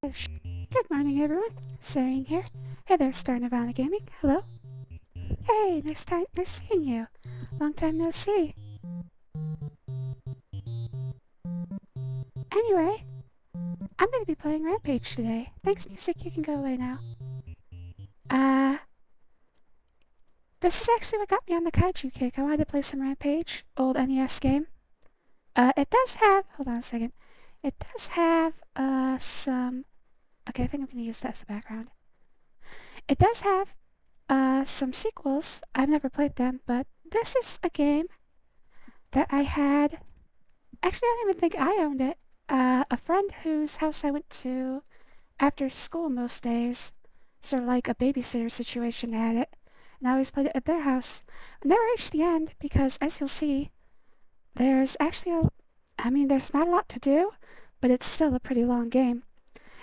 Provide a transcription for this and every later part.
Good morning, everyone. Sareen here. Hey there, Star Nirvana Gaming. Hello. Hey, nice seeing you. Long time no see. Anyway, I'm going to be playing Rampage today. Thanks, music. You can go away now. This is actually what got me on the kaiju kick. I wanted to play some Rampage, old NES game. It does have, hold on a second. It does have, some, okay, I think I'm going to use that as the background. It does have, some sequels. I've never played them, but this is a game that I had, actually I don't even think I owned it. A friend whose house I went to after school most days, sort of like a babysitter situation, had it. And I always played it at their house. I never reached the end because, as you'll see, there's actually there's not a lot to do, but it's still a pretty long game.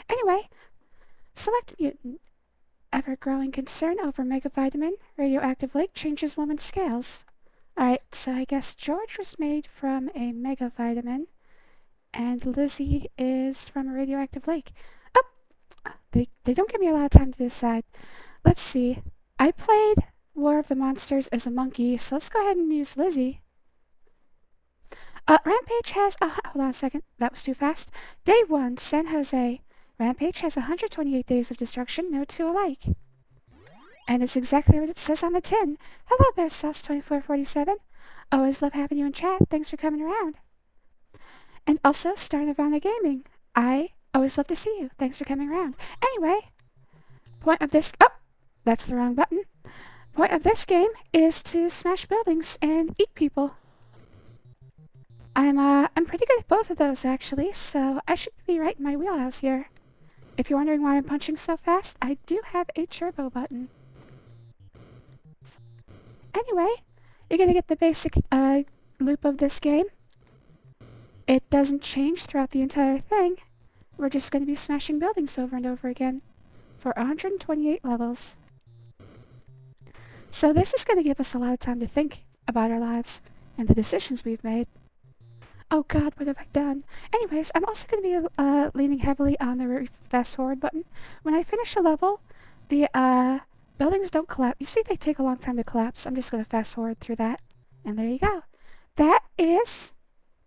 Anyway, select mutant. Ever-growing concern over megavitamin, radioactive lake changes woman's scales. Alright, so I guess George was made from a megavitamin, and Lizzie is from a radioactive lake. Oh! They don't give me a lot of time to decide. Let's see. I played War of the Monsters as a monkey, so let's go ahead and use Lizzie. Rampage has hold on a second, that was too fast. Day 1, San Jose. Rampage has 128 days of destruction, no two alike. And it's exactly what it says on the tin. Hello there, Sauce2447. Always love having you in chat, thanks for coming around. And also, Star Nirvana Gaming. I always love to see you, thanks for coming around. Anyway, point of this, that's the wrong button. Point of this game is to smash buildings and eat people. I'm pretty good at both of those actually, so I should be right in my wheelhouse here. If you're wondering why I'm punching so fast, I do have a turbo button. Anyway, you're gonna get the basic loop of this game. It doesn't change throughout the entire thing. We're just gonna be smashing buildings over and over again for 128 levels. So this is gonna give us a lot of time to think about our lives and the decisions we've made. Oh god, what have I done? Anyways, I'm also going to be leaning heavily on the fast forward button. When I finish a level, the buildings don't collapse. You see, they take a long time to collapse. I'm just going to fast forward through that. And there you go. That is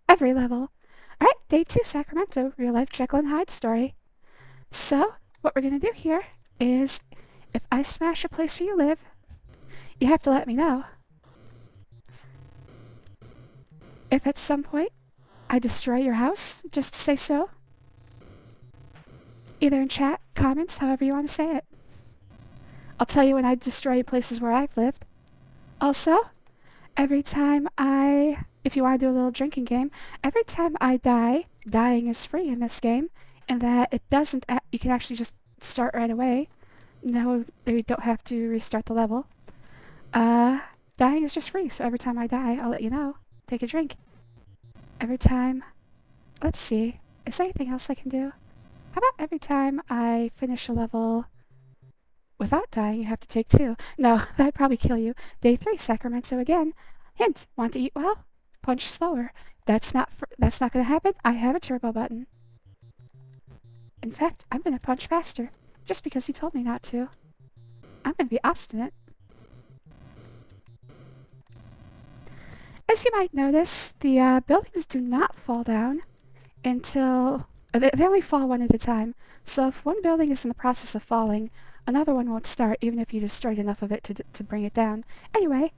every level. Alright, day 2, Sacramento, real life Jekyll and Hyde story. So, what we're going to do here is, if I smash a place where you live, you have to let me know. If at some point I destroy your house, just say so. Either in chat, comments, however you want to say it. I'll tell you when I destroy places where I've lived. Also, every time if you want to do a little drinking game, every time I die, dying is free in this game, and that it doesn't, you can actually just start right away. No, you don't have to restart the level. Dying is just free, so every time I die, I'll let you know. Take a drink. Every time, let's see, is there anything else I can do? How about every time I finish a level without dying, you have to take 2? No, that'd probably kill you. Day 3, Sacramento again. Hint, want to eat well? Punch slower. That's not gonna happen. I have a turbo button. In fact, I'm gonna punch faster, just because you told me not to. I'm gonna be obstinate. As you might notice, the buildings do not fall down until... They only fall one at a time, so if one building is in the process of falling, another one won't start even if you destroyed enough of it to bring it down. Anyway,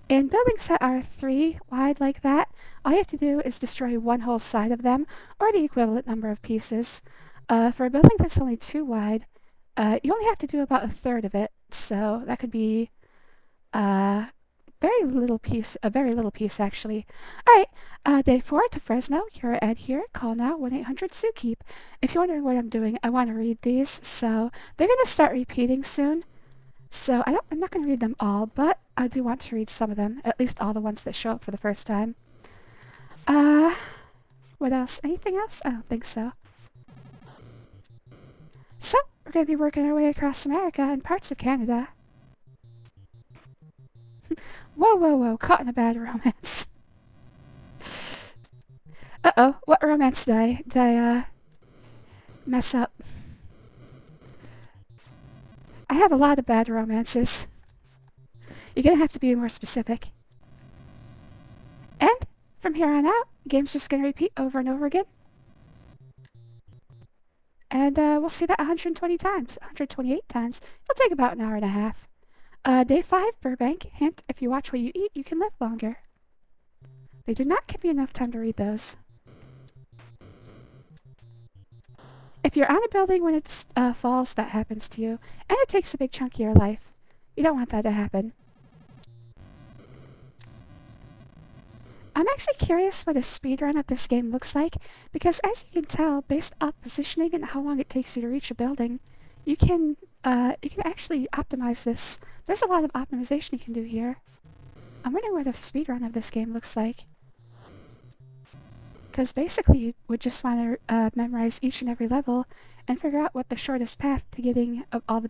in buildings that are 3 wide like that, all you have to do is destroy one whole side of them, or the equivalent number of pieces. For a building that's only 2 wide, you only have to do about a third of it, so that could be... a very little piece actually. Alright, day 4 to Fresno, you're Ed here, call now 1-800-ZOOKEEP. If you're wondering what I'm doing, I want to read these, so they're going to start repeating soon. So I'm not going to read them all, but I do want to read some of them, at least all the ones that show up for the first time. What else? Anything else? I don't think so. So, we're going to be working our way across America and parts of Canada. Whoa, caught in a bad romance. Uh-oh, what romance did I mess up? I have a lot of bad romances. You're gonna have to be more specific. And from here on out, the game's just gonna repeat over and over again. And we'll see that 120 times, 128 times. It'll take about an hour and a half. Day 5, Burbank. Hint, if you watch what you eat, you can live longer. They do not give you enough time to read those. If you're on a building when it falls, that happens to you. And it takes a big chunk of your life. You don't want that to happen. I'm actually curious what a speedrun of this game looks like, because as you can tell, based off positioning and how long it takes you to reach a building, you can actually optimize this. There's a lot of optimization you can do here. I'm wondering what a speedrun of this game looks like. Because basically you would just want to memorize each and every level and figure out what the shortest path to getting all the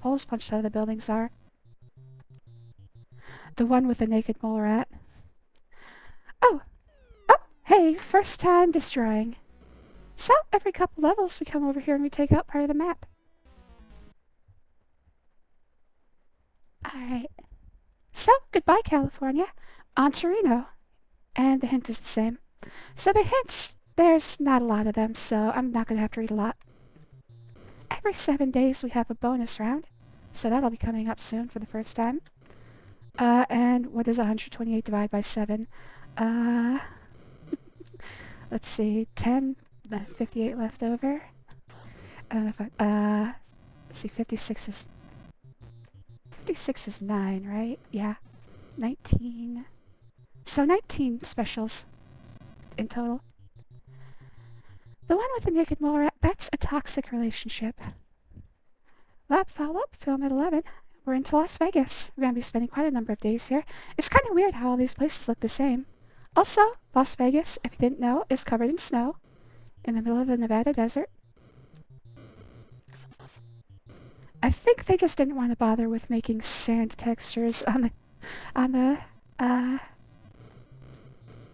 holes punched out of the buildings are. The one with the naked mole rat. Oh! Oh! Hey! First time destroying. So, every couple levels we come over here and we take out part of the map. Alright. So, goodbye California. On to Reno. And the hint is the same. So the hints, there's not a lot of them, so I'm not going to have to read a lot. Every 7 days we have a bonus round. So that'll be coming up soon for the first time. And what is 128 divided by 7? Let's see, 10, 58 left over. I don't know if let's see, 56 is 9, right? Yeah. 19. So 19 specials in total. The one with the naked mole rat, that's a toxic relationship. Lab follow-up, film at 11. We're into Las Vegas. We're going to be spending quite a number of days here. It's kind of weird how all these places look the same. Also, Las Vegas, if you didn't know, is covered in snow in the middle of the Nevada desert. I think they just didn't want to bother with making sand textures on the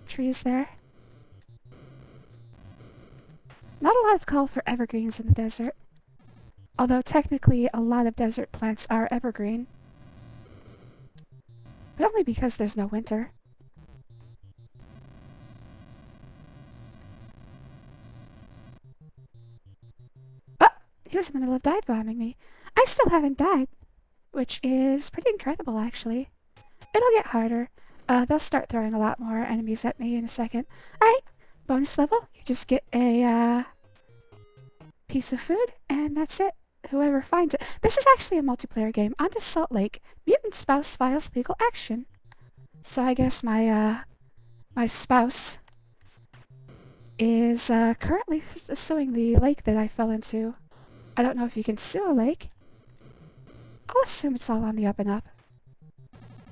trees there. Not a lot of call for evergreens in the desert. Although technically a lot of desert plants are evergreen. But only because there's no winter. Oh! He was in the middle of dive bombing me. I still haven't died. Which is pretty incredible, actually. It'll get harder. They'll start throwing a lot more enemies at me in a second. Alright, bonus level. You just get a piece of food, and that's it. Whoever finds it. This is actually a multiplayer game. On to Salt Lake. Mutant spouse files legal action. So I guess my spouse is currently suing the lake that I fell into. I don't know if you can sue a lake. I'll assume it's all on the up and up.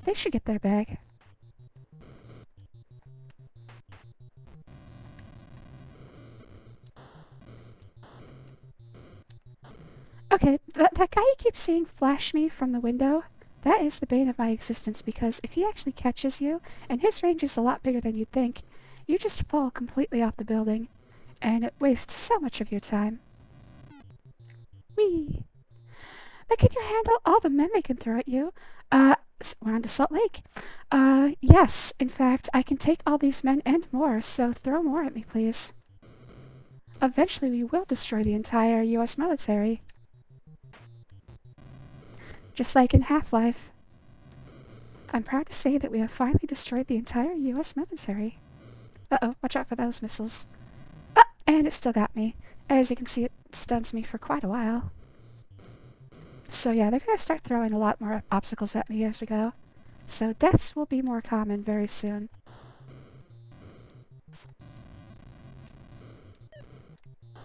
They should get their bag. Okay, that guy you keep seeing flash me from the window, that is the bane of my existence, because if he actually catches you, and his range is a lot bigger than you'd think, you just fall completely off the building, and it wastes so much of your time. Whee! But can you handle all the men they can throw at you? We're on to Salt Lake. Yes, in fact, I can take all these men and more, so throw more at me, please. Eventually we will destroy the entire US military. Just like in Half-Life. I'm proud to say that we have finally destroyed the entire US military. Uh-oh, watch out for those missiles. Ah, and it still got me. As you can see, it stuns me for quite a while. So yeah, they're going to start throwing a lot more obstacles at me as we go. So deaths will be more common very soon.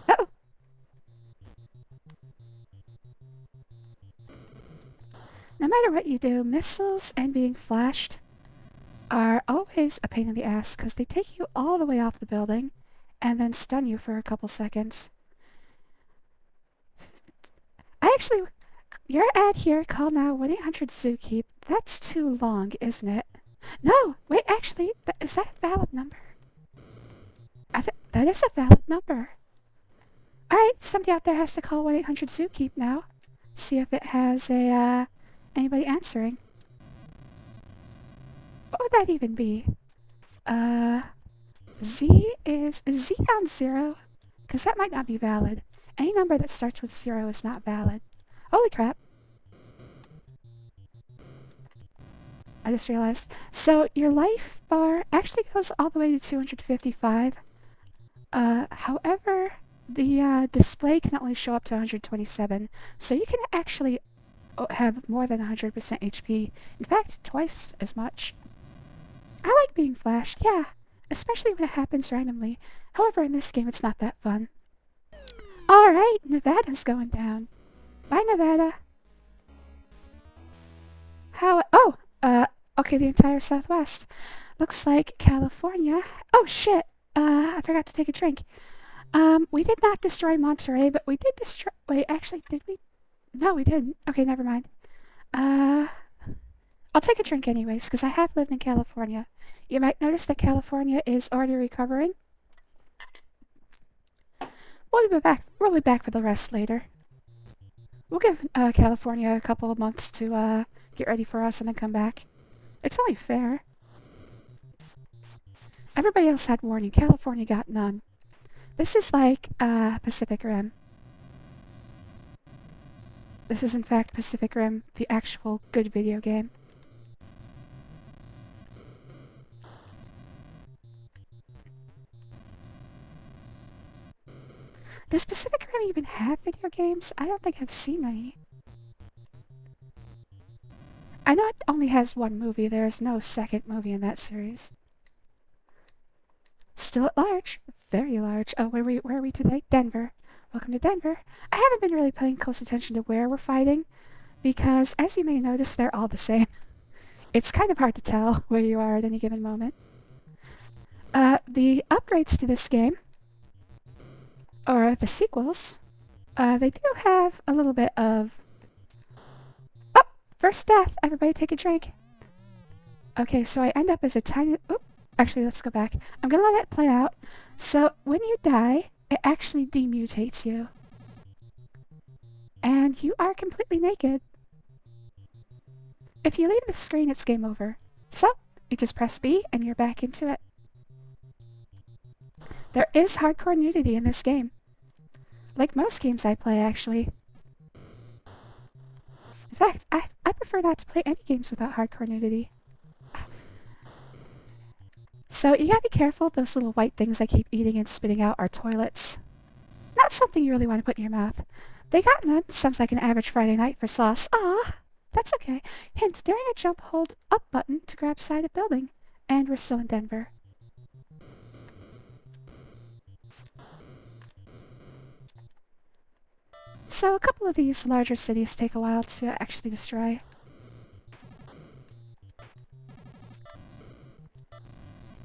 Uh-oh! No matter what you do, missiles and being flashed are always a pain in the ass because they take you all the way off the building and then stun you for a couple seconds. Your ad here, call now 1-800-ZOOKEEP. That's too long, isn't it? No! Wait, actually, is that a valid number? That is a valid number. Alright, somebody out there has to call 1-800-ZOOKEEP now. See if it has anybody answering. What would that even be? Is Z on 0? Because that might not be valid. Any number that starts with 0 is not valid. Holy crap. I just realized. So your life bar actually goes all the way to 255. However, the display can only show up to 127. So you can actually have more than 100% HP. In fact, twice as much. I like being flashed, yeah. Especially when it happens randomly. However, in this game, it's not that fun. Alright, Nevada's going down. Bye, Nevada. Okay, the entire Southwest. Looks like California. Oh, shit. I forgot to take a drink. We did not destroy Monterey, but we did destroy... Wait, actually, did we? No, we didn't. Okay, never mind. I'll take a drink anyways, because I have lived in California. You might notice that California is already recovering. We'll be back for the rest later. We'll give California a couple of months to get ready for us and then come back. It's only fair. Everybody else had warning. California got none. This is like Pacific Rim. This is in fact Pacific Rim, the actual good video game. Does Pacific Rim even have video games? I don't think I've seen any. I know it only has one movie. There is no second movie in that series. Still at large. Very large. Oh, where are we today? Denver. Welcome to Denver. I haven't been really paying close attention to where we're fighting, because as you may notice, they're all the same. It's kind of hard to tell where you are at any given moment. The upgrades to this game, or the sequels, they do have a little bit of... Oh! First death! Everybody take a drink. Okay, so I end up as a tiny... Oop! Actually, let's go back. I'm gonna let it play out. So, when you die, it actually demutates you. And you are completely naked. If you leave the screen, it's game over. So, you just press B and you're back into it. There is hardcore nudity in this game. Like most games I play, actually. In fact, I prefer not to play any games without hardcore nudity. So you gotta be careful, those little white things I keep eating and spitting out are toilets. Not something you really want to put in your mouth. They got none. Sounds like an average Friday night for sauce. Ah, that's okay. Hint, during a jump, hold up button to grab side of building. And we're still in Denver. So a couple of these larger cities take a while to actually destroy.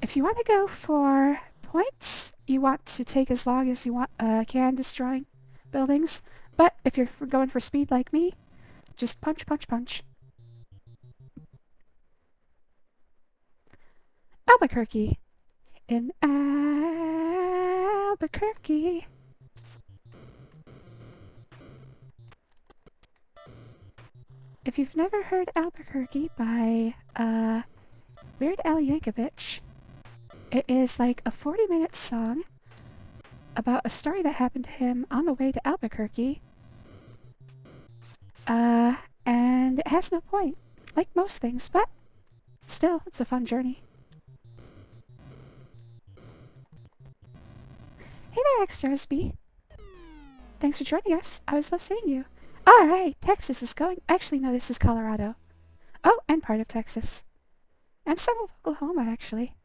If you want to go for points, you want to take as long as you can destroying buildings. But if you're going for speed like me, just punch, punch, punch. Albuquerque. In Albuquerque. If you've never heard Albuquerque by Weird Al Yankovic, it is like a 40-minute song about a story that happened to him on the way to Albuquerque. And it has no point, like most things, but still, it's a fun journey. Hey there, Extras-B. Thanks for joining us. I always love seeing you. Alright, Texas is going... Actually, no, this is Colorado. Oh, and part of Texas. And some of Oklahoma, actually.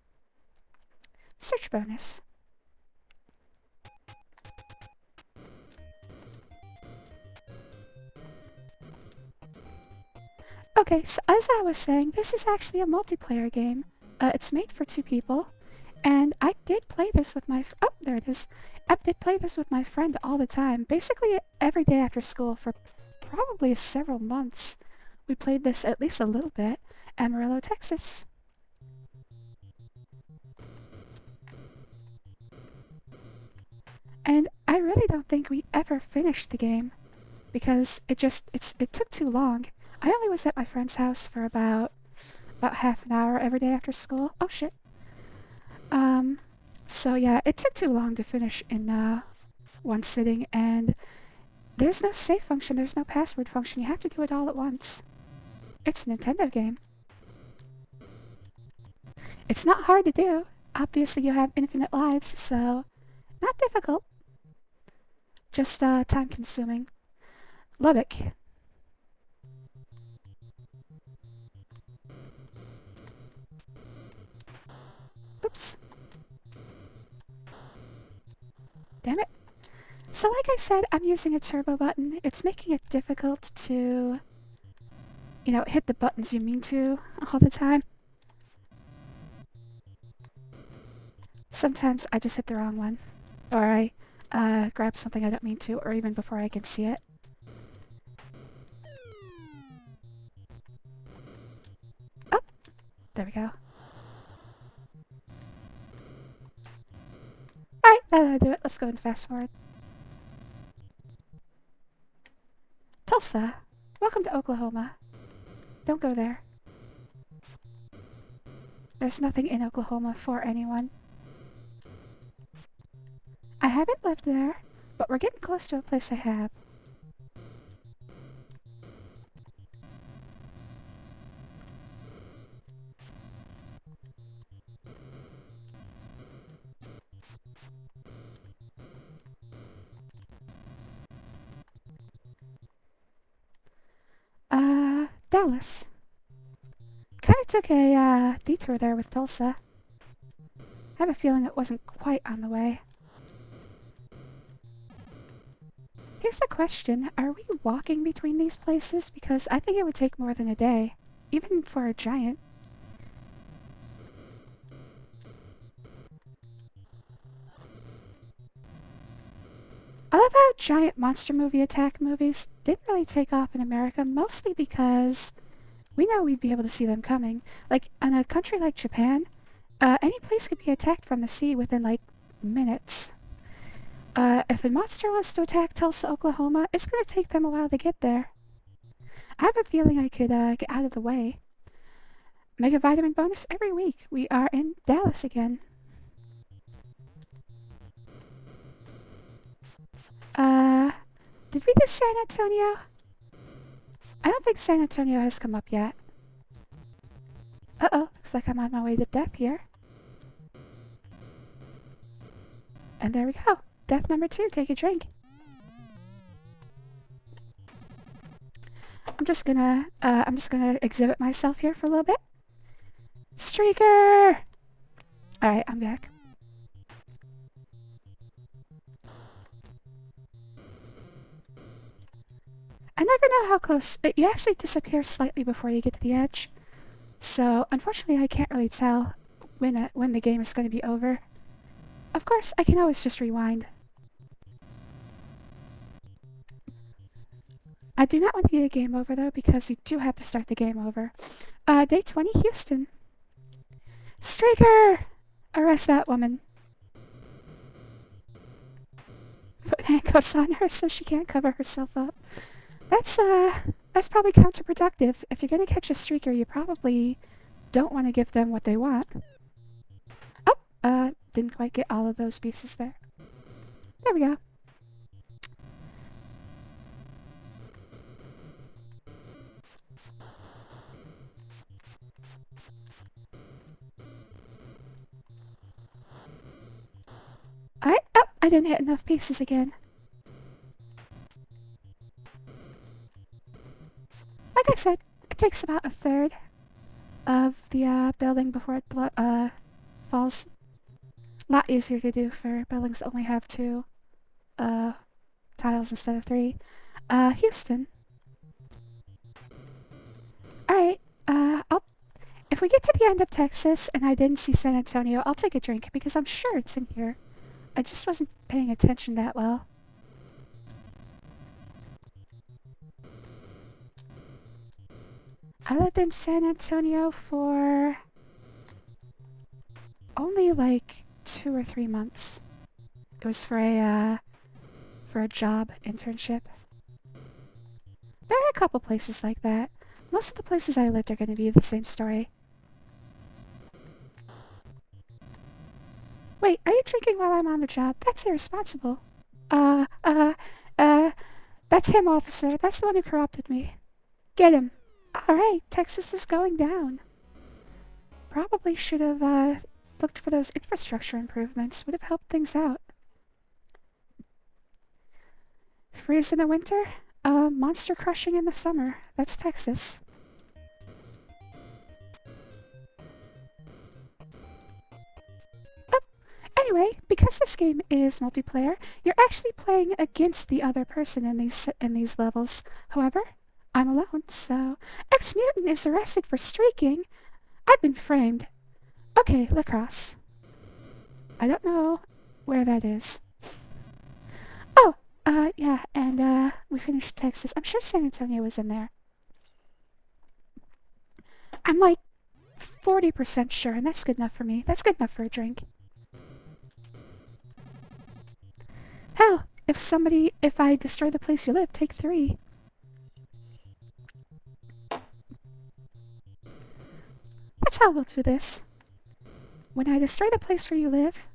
Search bonus. Okay, so as I was saying, this is actually a multiplayer game. It's made for 2 people. And I did play this with my... Oh, there it is. I did play this with my friend all the time. Basically, every day after school for probably several months. We played this at least a little bit. Amarillo, Texas. And I really don't think we ever finished the game. because it took too long. I only was at my friend's house for about half an hour every day after school. Oh shit. Um, so yeah, it took too long to finish in one sitting, and there's no save function, there's no password function. You have to do it all at once. It's a Nintendo game. It's not hard to do. Obviously, you have infinite lives, so not difficult. Just time consuming. Lubbock. Oops. Damn it. So like I said, I'm using a turbo button. It's making it difficult to, hit the buttons you mean to all the time. Sometimes I just hit the wrong one. Or I grab something I don't mean to, or even before I can see it. Oh! There we go. Alright, that'll do it. Let's go and fast forward. Tulsa. Welcome to Oklahoma. Don't go there. There's nothing in Oklahoma for anyone. I haven't lived there, but we're getting close to a place I have. Dallas. Kinda took a detour there with Tulsa. I have a feeling it wasn't quite on the way. Here's the question, are we walking between these places? Because I think it would take more than a day, even for a giant. I love how giant monster movie attack movies didn't really take off in America, mostly because we know we'd be able to see them coming. Like, in a country like Japan, any place could be attacked from the sea within, like, minutes. If a monster wants to attack Tulsa, Oklahoma, it's gonna take them a while to get there. I have a feeling I could, get out of the way. Mega Vitamin bonus every week. We are in Dallas again. Did we do San Antonio? I don't think San Antonio has come up yet. Uh-oh, looks like I'm on my way to death here. And there we go. Death number 2, take a drink. I'm just gonna exhibit myself here for a little bit. Streaker! Alright, I'm back. I never know how close, you actually disappear slightly before you get to the edge. So, unfortunately I can't really tell when the game is going to be over. Of course, I can always just rewind. I do not want to get a game over though, because you do have to start the game over. Day 20, Houston. Streaker! Arrest that woman. Put handcuffs on her so she can't cover herself up. That's probably counterproductive. If you're gonna catch a streaker, you probably don't want to give them what they want. Oh, didn't quite get all of those pieces there. There we go. Alright, oh, I didn't hit enough pieces again. Like I said, it takes about a third of the building before it falls. A lot easier to do for buildings that only have 2 tiles instead of 3. Houston. Alright, if we get to the end of Texas and I didn't see San Antonio, I'll take a drink because I'm sure it's in here. I just wasn't paying attention that well. I lived in San Antonio for only like 2 or 3 months. It was for a job internship. couple places like that. Most of the places I lived are going to be the same story. Wait, are you drinking while I'm on the job? That's irresponsible. Uh, uh, uh, that's him, officer. That's the one who corrupted me. Get him. Alright, Texas is going down. Probably should have, looked for those infrastructure improvements. Would have helped things out. Freeze in the winter? Monster crushing in the summer. That's Texas. Anyway, because this game is multiplayer, you're actually playing against the other person in these levels. However, I'm alone, so ex-mutant is arrested for streaking. I've been framed. Okay, lacrosse. I don't know where that is. Oh, yeah, and we finished Texas. I'm sure San Antonio was in there. I'm like 40% sure, and that's good enough for me. That's good enough for a drink. Hell, if I destroy the place you live, take 3. That's how we'll do this. When I destroy the place where you live,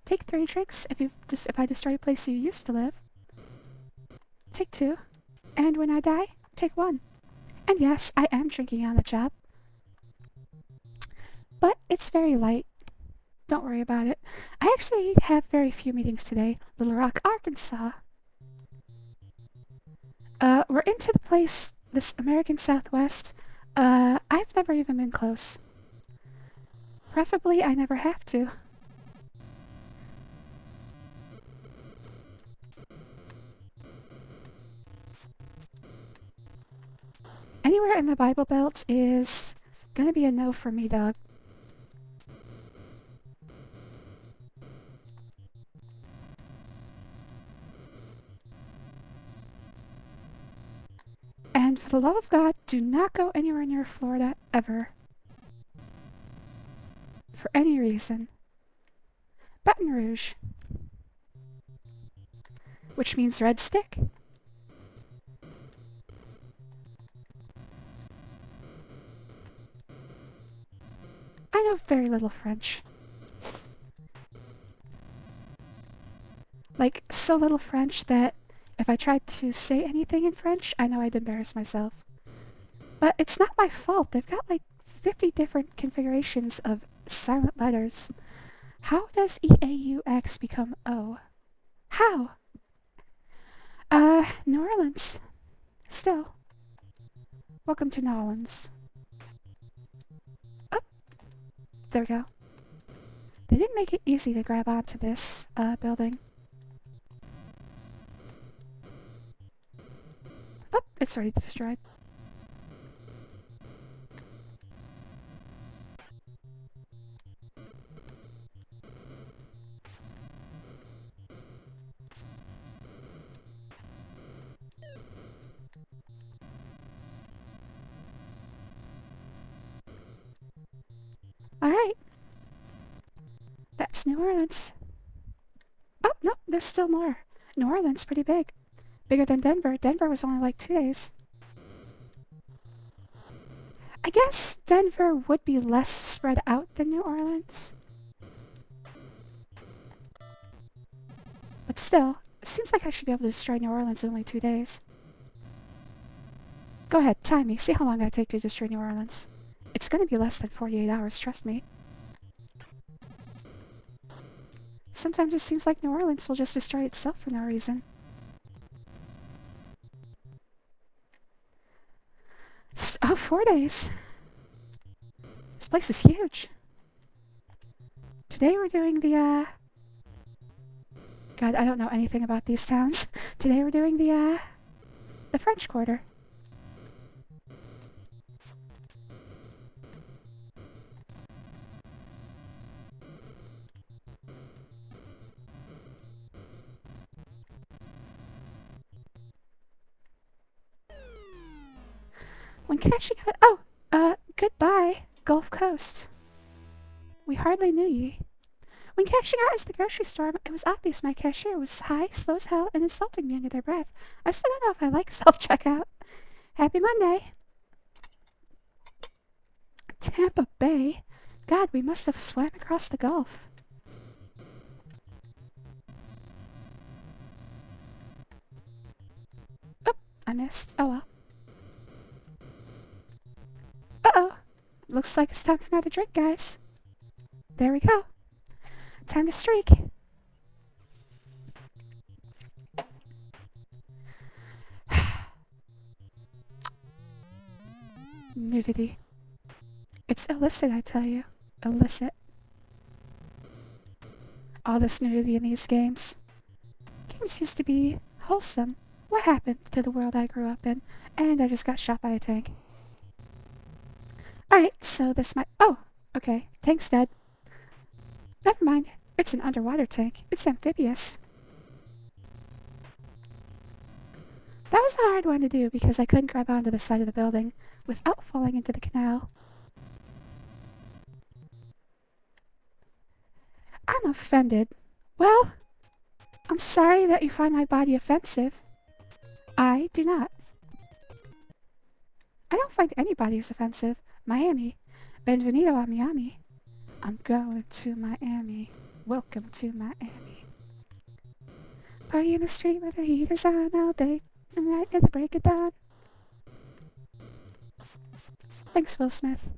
take 3 drinks. If I destroy a place you used to live, take 2. And when I die, take 1. And yes, I am drinking on the job. But it's very light. Don't worry about it. I actually have very few meetings today. Little Rock, Arkansas. We're into the place, this American Southwest. I've never even been close. Preferably, I never have to. Anywhere in the Bible Belt is gonna be a no for me, dog. And for the love of God, do not go anywhere near Florida, ever. For any reason. Baton Rouge. Which means red stick. I know very little French. Like, so little French that if I tried to say anything in French, I know I'd embarrass myself. But it's not my fault. They've got like 50 different configurations of silent letters. How does EAUX become O? How? New Orleans. Still. Welcome to New Orleans. Oh, there we go. They didn't make it easy to grab onto this, building. Oh, it's already destroyed. Alright. That's New Orleans. Oh, no, there's still more. New Orleans, pretty big. Bigger than Denver. Denver was only like 2 days. I guess Denver would be less spread out than New Orleans. But still, it seems like I should be able to destroy New Orleans in only 2 days. Go ahead, time me. See how long I take to destroy New Orleans. It's gonna be less than 48 hours, trust me. Sometimes it seems like New Orleans will just destroy itself for no reason. Oh, 4 days. This place is huge. Today we're doing the, God, I don't know anything about these towns. Today we're doing the French Quarter. When cashing out... Oh, goodbye, Gulf Coast. We hardly knew ye. When cashing out at the grocery store, it was obvious my cashier was high, slow as hell, and insulting me under their breath. I still don't know if I like self-checkout. Happy Monday! Tampa Bay? God, we must have swam across the Gulf. Oh, I missed. Oh well. Uh-oh. Looks like it's time for another drink, guys. There we go. Time to streak. Nudity. It's illicit, I tell you. Illicit. All this nudity in these games. Games used to be wholesome. What happened to the world I grew up in? And I just got shot by a tank. Alright, so this might... Oh! Okay, tank's dead. Never mind. It's an underwater tank. It's amphibious. That was a hard one to do because I couldn't grab onto the side of the building without falling into the canal. I'm offended. Well, I'm sorry that you find my body offensive. I do not. I don't find anybody's offensive. Miami. Benvenido a Miami. I'm going to Miami. Welcome to Miami. Party in the street where the heat is on all day and night at the break of dawn. Thanks, Will Smith.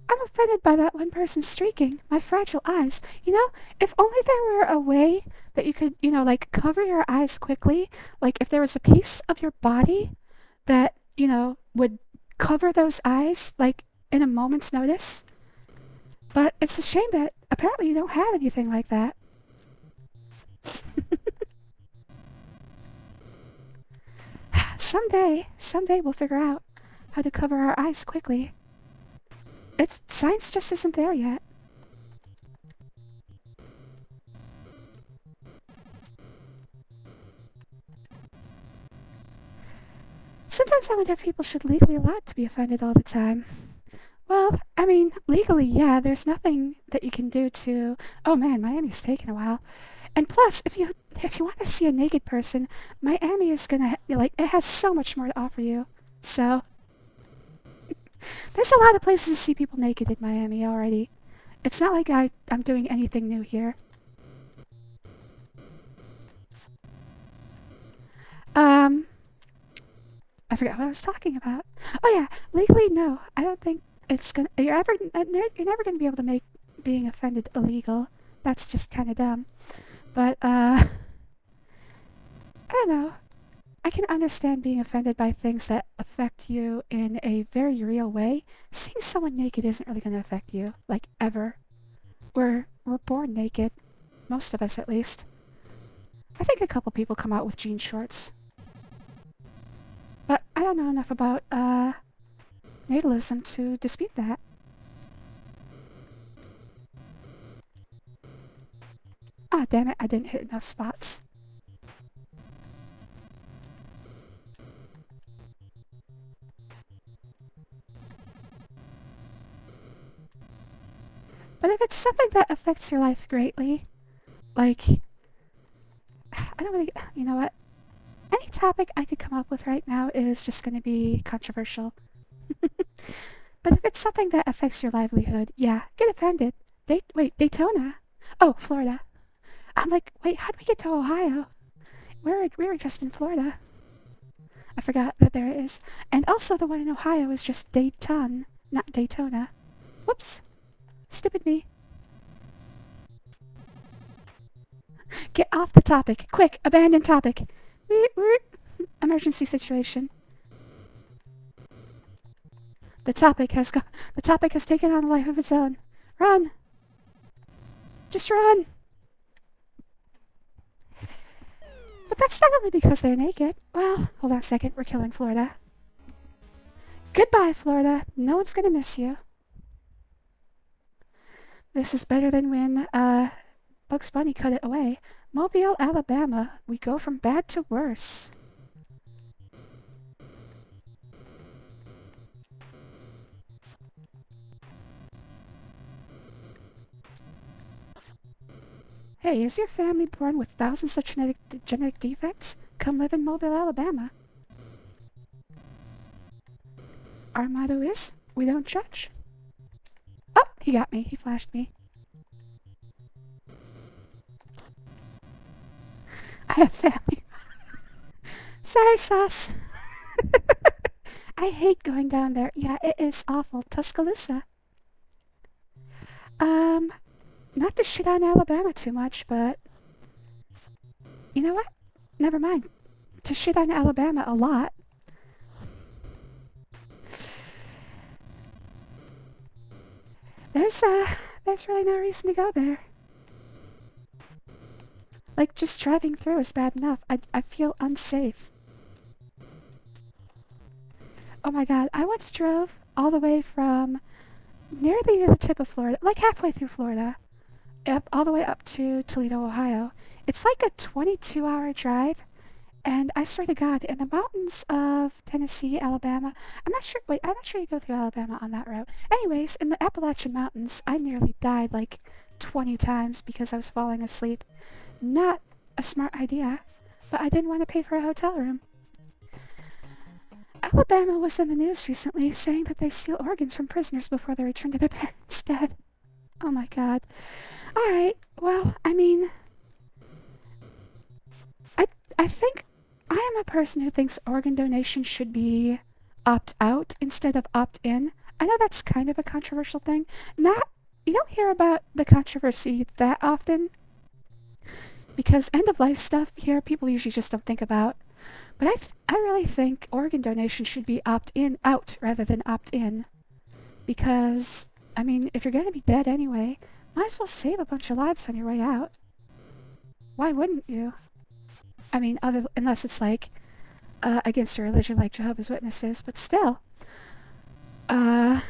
I'm offended by that one person streaking. My fragile eyes. You know, if only there were a way that you could, like, cover your eyes quickly. Like, if there was a piece of your body that, would cover those eyes, like, in a moment's notice. But it's a shame that apparently you don't have anything like that. Someday we'll figure out how to cover our eyes quickly. Science just isn't there yet. Sometimes I wonder if people should legally allowed to be offended all the time. Well, I mean, legally, yeah, there's nothing that you can do to... Oh man, Miami's taking a while. And plus, if you want to see a naked person, Miami is gonna, it has so much more to offer you. So... There's a lot of places to see people naked in Miami already. It's not like I'm doing anything new here. I forgot what I was talking about. Oh yeah, legally, no. I don't think it's gonna... You're never gonna be able to make being offended illegal. That's just kind of dumb. But, I don't know. I can understand being offended by things that affect you in a very real way. Seeing someone naked isn't really going to affect you, like, ever. We're born naked. Most of us, at least. I think a couple people come out with jean shorts. But I don't know enough about, natalism to dispute that. Ah, damn it, I didn't hit enough spots. But if it's something that affects your life greatly, like, I don't really, you know what? Any topic I could come up with right now is just going to be controversial. But if it's something that affects your livelihood, yeah, get offended. Wait, Daytona? Oh, Florida. I'm like, wait, how'd we get to Ohio? We were just in Florida. I forgot that there it is. And also the one in Ohio is just Dayton, not Daytona. Whoops. Stupid me. Get off the topic. Quick, abandon topic. Emergency situation. The topic has taken on a life of its own. Run! Just run! But that's not only because they're naked. Well, hold on a second. We're killing Florida. Goodbye, Florida. No one's gonna miss you. This is better than when, Bugs Bunny cut it away. Mobile, Alabama. We go from bad to worse. Hey, is your family born with thousands of genetic defects? Come live in Mobile, Alabama. Our motto is, we don't judge. Oh, he got me. He flashed me. I have family. Sorry, Sauce. I hate going down there. Yeah, it is awful. Tuscaloosa. Not to shit on Alabama too much, but... You know what? Never mind. To shit on Alabama a lot. There's really no reason to go there. Like, just driving through is bad enough. I feel unsafe. Oh my god, I once drove all the way from nearly to the tip of Florida, like halfway through Florida, all the way up to Toledo, Ohio. It's like a 22-hour drive, and I swear to God, in the mountains of Tennessee, Alabama, I'm not sure you go through Alabama on that route. Anyways, in the Appalachian Mountains, I nearly died like 20 times because I was falling asleep. Not a smart idea, but I didn't want to pay for a hotel room. Alabama was in the news recently saying that they steal organs from prisoners before they're returned to their parents dead. Oh my god. Alright, well, I mean... I think I am a person who thinks organ donation should be opt-out instead of opt-in. I know that's kind of a controversial thing. You don't hear about the controversy that often, because end-of-life stuff here people usually just don't think about. But I really think organ donation should be opt-in out rather than opt-in. Because, I mean, if you're going to be dead anyway, might as well save a bunch of lives on your way out. Why wouldn't you? I mean, unless it's like, against a religion like Jehovah's Witnesses, but still. My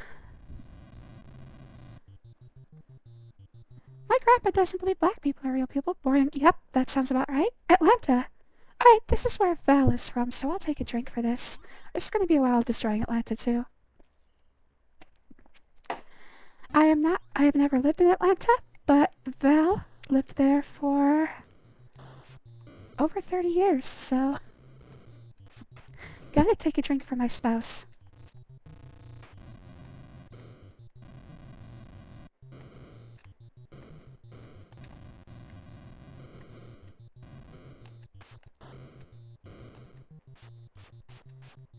grandpa doesn't believe black people are real people. Yep, that sounds about right. Atlanta. Alright, this is where Val is from, so I'll take a drink for this. It's gonna be a while destroying Atlanta, too. I have never lived in Atlanta, but Val lived there for over 30 years, so... Gotta take a drink for my spouse.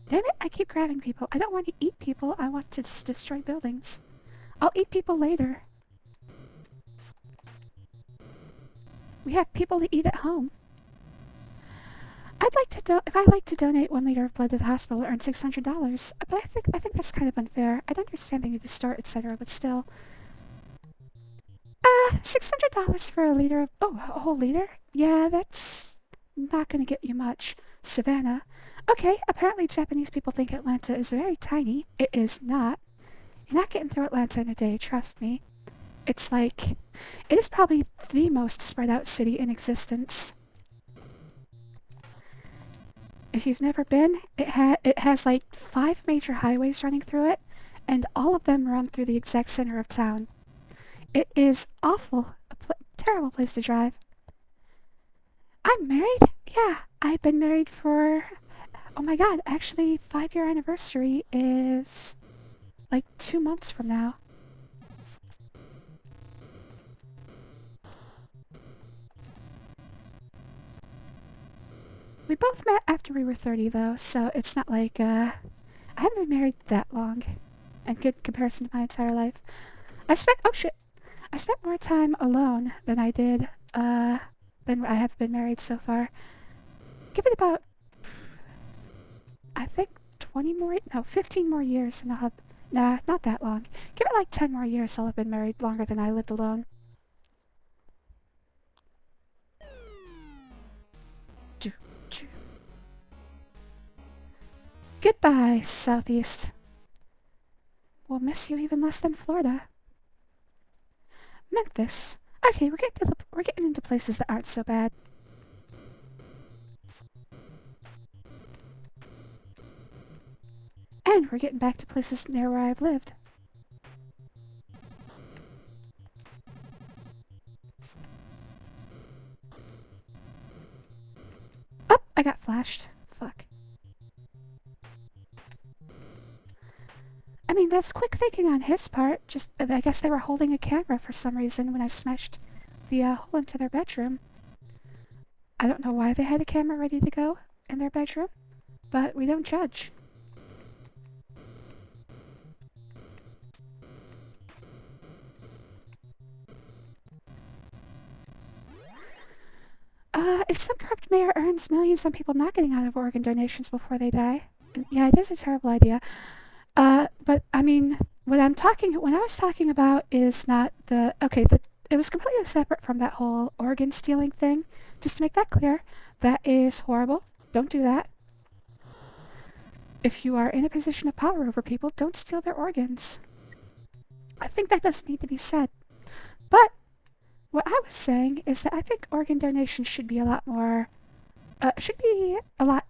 Damn it, I keep grabbing people. I don't want to eat people, I want to destroy buildings. I'll eat people later. We have people to eat at home. If I'd like to donate 1 liter of blood to the hospital, earn $600. But I think that's kind of unfair. I'd understand they need to start, etc., but still. $600 for a liter of... Oh, a whole liter? Yeah, that's not gonna get you much. Savannah. Okay, apparently Japanese people think Atlanta is very tiny. It is not. You're not getting through Atlanta in a day, trust me. It's like... It is probably the most spread out city in existence. If you've never been, it has like 5 major highways running through it, and all of them run through the exact center of town. It is awful. Terrible place to drive. I'm married? Yeah, I've been married for... Oh my god, actually, 5-year anniversary is... like 2 months from now. We both met after we were 30, though, so it's not like, I haven't been married that long. In good comparison to my entire life. I spent more time alone than I did, than I have been married so far. Give it about, I think 15 more years and I'll have, nah, not that long. Give it like 10 more years I'll have been married longer than I lived alone. Goodbye, Southeast. We'll miss you even less than Florida. Memphis. Okay, we're getting into places that aren't so bad. And we're getting back to places near where I've lived. Oh, I got flashed. Fuck. I mean, that's quick thinking on his part. Just, I guess they were holding a camera for some reason when I smashed the hole into their bedroom. I don't know why they had a camera ready to go in their bedroom, but we don't judge. If some corrupt mayor earns millions on people not getting out of organ donations before they die, yeah, it is a terrible idea. But I mean, when I was talking about is not it was completely separate from that whole organ stealing thing. Just to make that clear, that is horrible. Don't do that. If you are in a position of power over people, don't steal their organs. I think that does need to be said. But what I was saying is that I think organ donation should be a lot more, should be a lot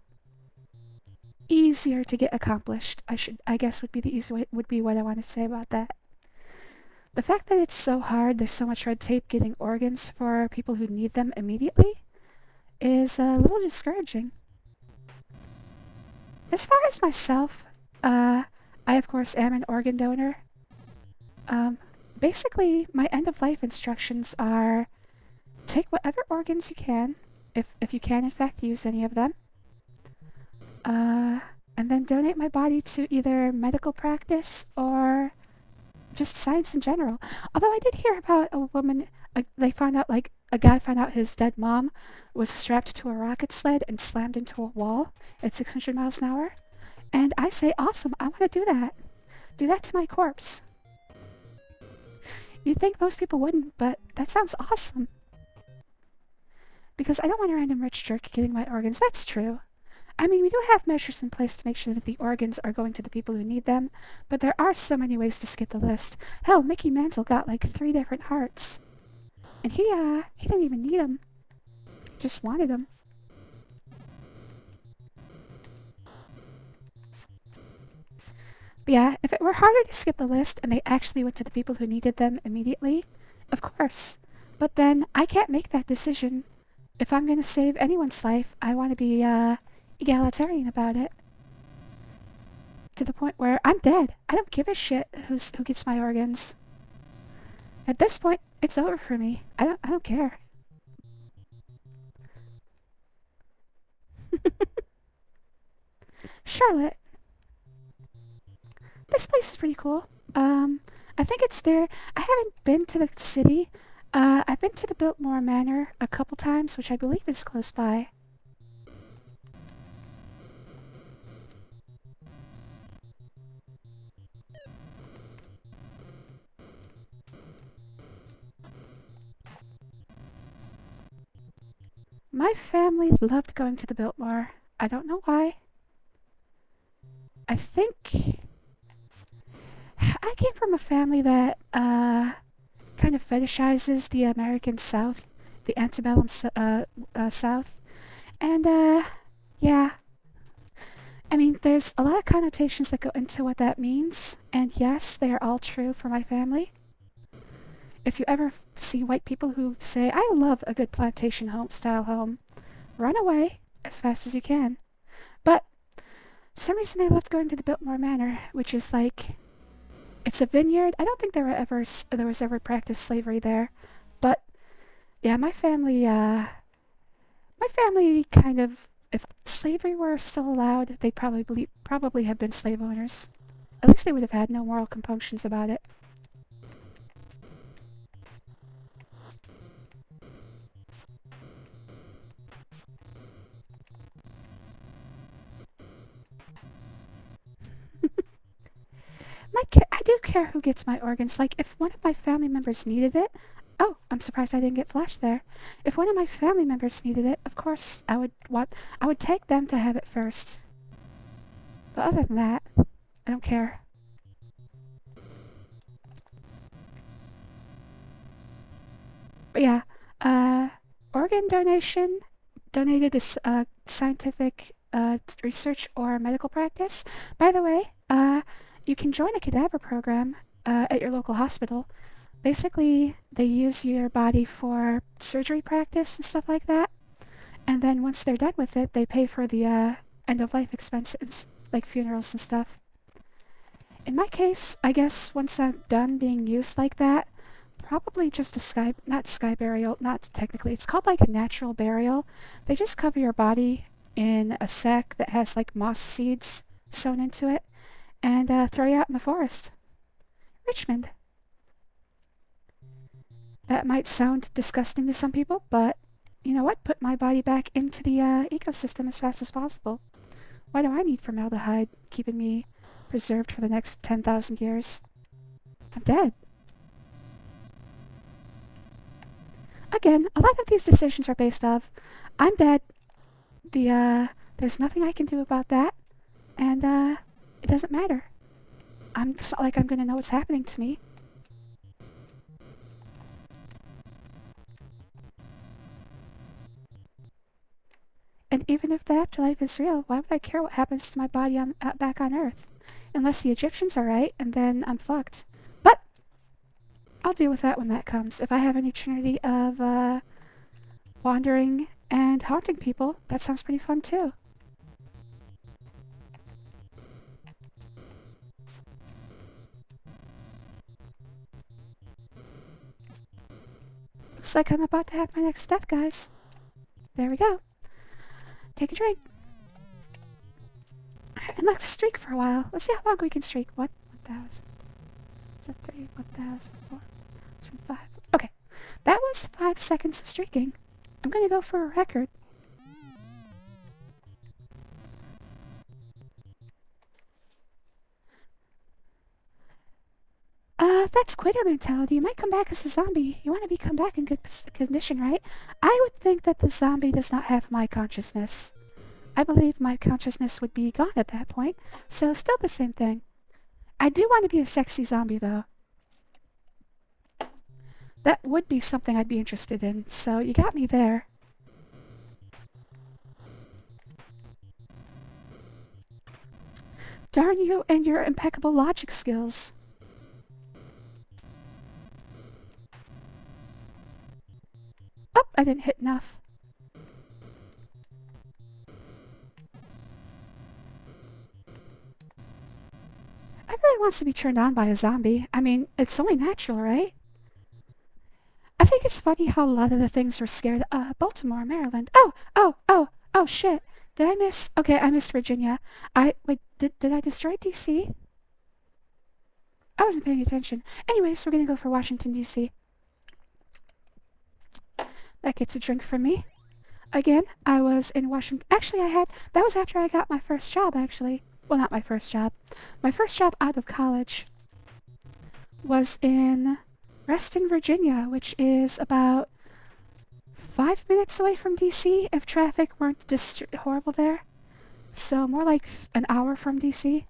easier to get accomplished. I guess would be the easy way, would be what I want to say about that. The fact that it's so hard, there's so much red tape getting organs for people who need them immediately, is a little discouraging. As far as myself, I of course am an organ donor. Basically, my end-of-life instructions are take whatever organs you can, if you can in fact use any of them, and then donate my body to either medical practice or just science in general. Although I did hear about a woman, they found out, like, a guy found out his dead mom was strapped to a rocket sled and slammed into a wall at 600 miles an hour. And I say, awesome, I want to do that. Do that to my corpse. You'd think most people wouldn't, but that sounds awesome. Because I don't want a random rich jerk getting my organs, that's true. I mean, we do have measures in place to make sure that the organs are going to the people who need them, but there are so many ways to skip the list. Hell, Mickey Mantle got like 3 different hearts. And he didn't even need them. He just wanted them. But yeah, if it were harder to skip the list and they actually went to the people who needed them immediately, of course. But then I can't make that decision. If I'm gonna save anyone's life, I want to be, egalitarian about it. To the point where I'm dead. I don't give a shit who gets my organs. At this point, it's over for me. I don't care. Charlotte. This place is pretty cool. I think it's there. I haven't been to the city. I've been to the Biltmore Manor a couple times, which I believe is close by. My family loved going to the Biltmore. I don't know why. I think I came from a family that kind of fetishizes the American South, the antebellum South, and yeah. I mean, there's a lot of connotations that go into what that means, and yes, they are all true for my family. If you ever see white people who say, I love a good plantation home style home, run away as fast as you can. But for some reason I loved going to the Biltmore Manor, which is like, it's a vineyard. I don't think there was ever practiced slavery there, but yeah, my family kind of, if slavery were still allowed, they'd probably have been slave owners. At least they would have had no moral compunctions about it. I do care who gets my organs. Like, if one of my family members needed it, oh, I'm surprised I didn't get flashed there. If one of my family members needed it, of course I would take them to have it first. But other than that, I don't care. But yeah, uh, organ donation donated to scientific research or medical practice. By the way, you can join a cadaver program at your local hospital. Basically, they use your body for surgery practice and stuff like that. And then once they're done with it, they pay for the end-of-life expenses, like funerals and stuff. In my case, I guess once I'm done being used like that, probably just a not sky burial, not technically, it's called like a natural burial. They just cover your body in a sack that has like moss seeds sewn into it and throw you out in the forest. Richmond. That might sound disgusting to some people, but you know what? Put my body back into the ecosystem as fast as possible. Why do I need formaldehyde keeping me preserved for the next 10,000 years? I'm dead. Again, a lot of these decisions are based off, I'm dead, there's nothing I can do about that, and, it doesn't matter. It's not like I'm gonna know what's happening to me. And even if the afterlife is real, why would I care what happens to my body back on Earth? Unless the Egyptians are right, and then I'm fucked. But I'll deal with that when that comes. If I have an eternity of, wandering and haunting people, that sounds pretty fun too. Looks like I'm about to have my next death, guys. There we go. Take a drink. And let's streak for a while. Let's see how long we can streak. What? 1,000. 3, 1,000, 4, 5. Okay. That was 5 seconds of streaking. I'm gonna go for a record. That's quitter mentality. You might come back as a zombie. You want to come back in good condition, right? I would think that the zombie does not have my consciousness. I believe my consciousness would be gone at that point, so still the same thing. I do want to be a sexy zombie, though. That would be something I'd be interested in, so you got me there. Darn you and your impeccable logic skills. Oh, I didn't hit enough. Everyone wants to be turned on by a zombie. I mean, it's only natural, right? I think it's funny how a lot of the things we're scared of. Baltimore, Maryland. Oh, shit. Did I miss? Okay, I missed Virginia. Wait, did I destroy DC? I wasn't paying attention. Anyways, we're gonna go for Washington, DC. That gets a drink from me. Again, I was in Washington. Actually, that was after I got my first job, actually. Well, not my first job. My first job out of college was in Reston, Virginia, which is about 5 minutes away from DC if traffic weren't just horrible there. So more like an hour from DC.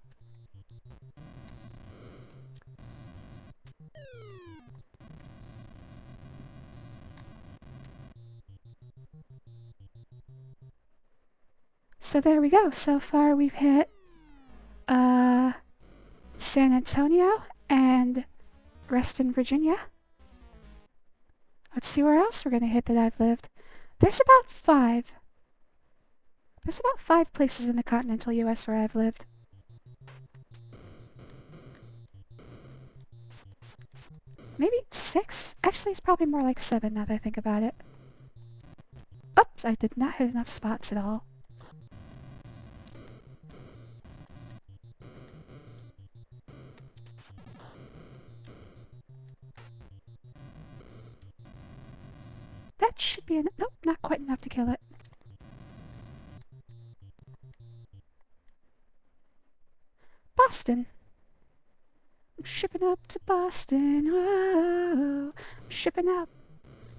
So there we go. So far we've hit San Antonio and Reston, Virginia. Let's see where else we're gonna hit that I've lived. There's about 5. There's about 5 places in the continental US where I've lived. Maybe 6? Actually, it's probably more like 7 now that I think about it. Oops, I did not hit enough spots at all. That should be enough. Nope, not quite enough to kill it. Boston. I'm shipping up to Boston. Whoa. I'm shipping up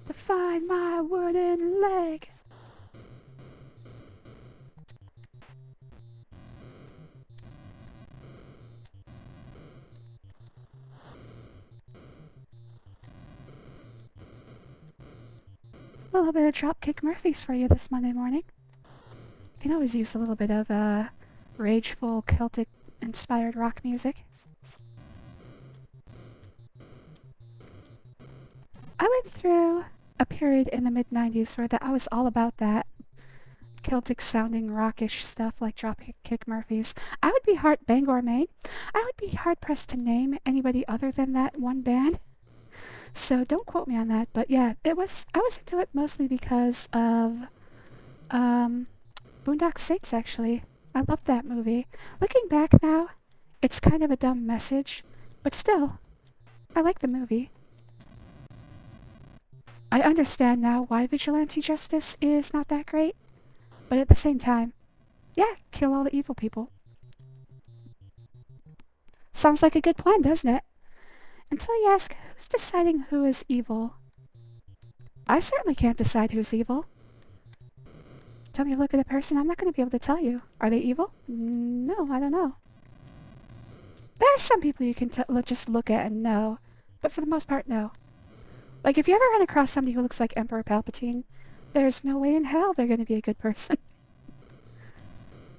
to find my wooden leg. A little bit of Dropkick Murphys for you this Monday morning. You can always use a little bit of rageful Celtic-inspired rock music. I went through a period in the mid-90s where I was all about that Celtic-sounding rockish stuff like Dropkick Murphys. I would be Bangor, Maine. I would be hard-pressed to name anybody other than that one band. So don't quote me on that, but yeah, I was into it mostly because of Boondock Saints, actually. I loved that movie. Looking back now, it's kind of a dumb message, but still, I like the movie. I understand now why vigilante justice is not that great, but at the same time, yeah, kill all the evil people. Sounds like a good plan, doesn't it? Until you ask, who's deciding who is evil? I certainly can't decide who's evil. Tell me to look at a person, I'm not going to be able to tell you. Are they evil? No, I don't know. There are some people you can just look at and know, but for the most part, no. Like, if you ever run across somebody who looks like Emperor Palpatine, there's no way in hell they're going to be a good person.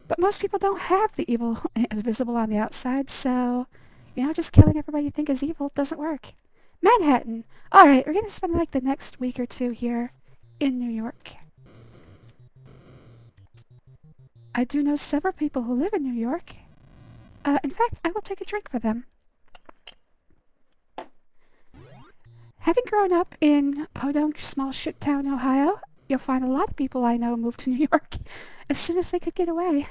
But most people don't have the evil as visible on the outside, so, you know, just killing everybody you think is evil doesn't work. Manhattan! Alright, we're going to spend like the next week or two here in New York. I do know several people who live in New York. In fact, I will take a drink for them. Having grown up in Podunk, small shit town, Ohio, you'll find a lot of people I know moved to New York as soon as they could get away.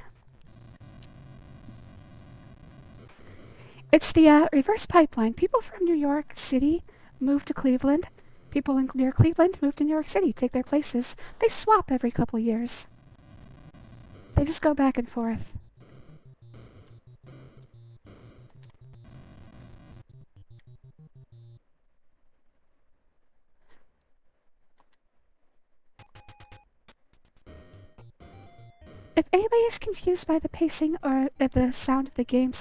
It's the reverse pipeline. People from New York City move to Cleveland. People near Cleveland move to New York City, take their places. They swap every couple years. They just go back and forth. If anybody is confused by the pacing or the sound of the game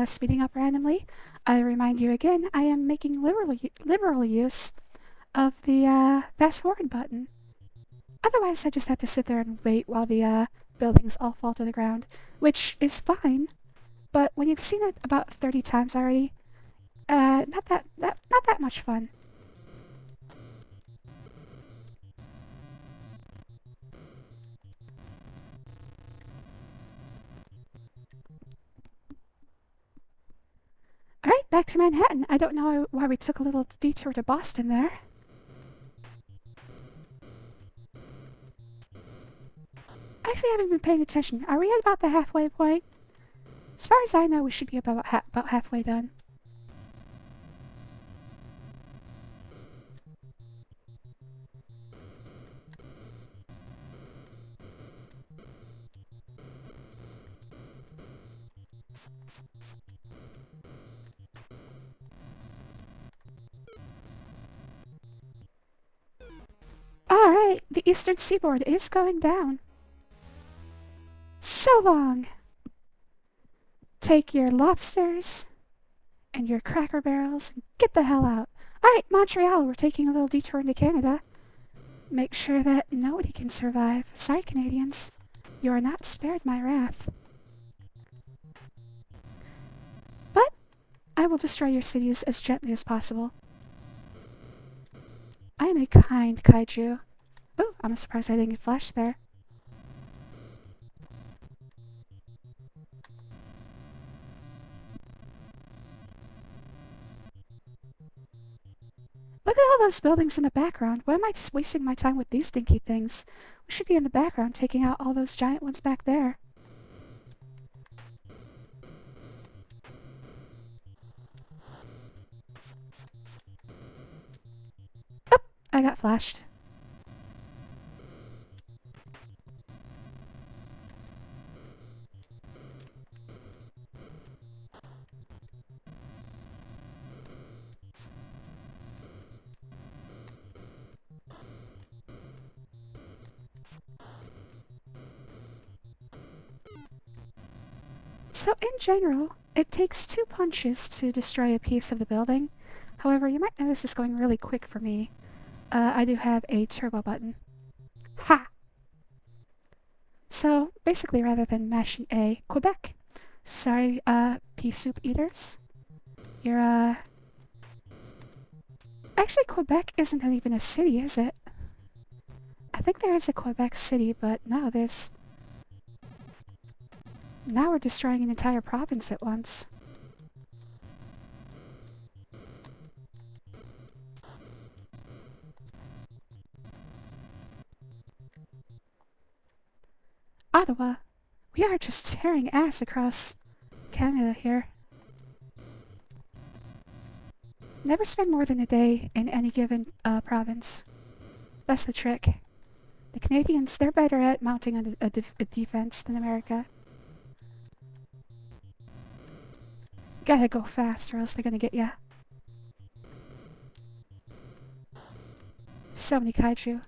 speeding up randomly, I remind you again, I am making liberal use of the fast forward button. Otherwise, I just have to sit there and wait while the buildings all fall to the ground, which is fine. But when you've seen it about 30 times already, not that much fun. Alright, back to Manhattan. I don't know why we took a little detour to Boston there. I actually haven't been paying attention. Are we at about the halfway point? As far as I know, we should be about halfway done. Alright, the eastern seaboard is going down. So long! Take your lobsters and your Cracker Barrels and get the hell out. Alright, Montreal, we're taking a little detour into Canada. Make sure that nobody can survive. Sorry, Canadians. You are not spared my wrath. But I will destroy your cities as gently as possible. I am a kind kaiju. Oh, I'm surprised I didn't get flashed there. Look at all those buildings in the background. Why am I just wasting my time with these dinky things? We should be in the background taking out all those giant ones back there. Oh, I got flashed. So in general, it takes 2 punches to destroy a piece of the building. However, you might notice this going really quick for me. I do have a turbo button. So basically, rather than mashing A, Quebec. Sorry, pea soup eaters. You're, actually, Quebec isn't even a city, is it? I think there is a Quebec city, but no, there's... Now we're destroying an entire province at once. Ottawa. We are just tearing ass across Canada here. Never spend more than a day in any given province. That's the trick. The Canadians, they're better at mounting a defense than America. You gotta go fast or else they're gonna get ya. So many kaiju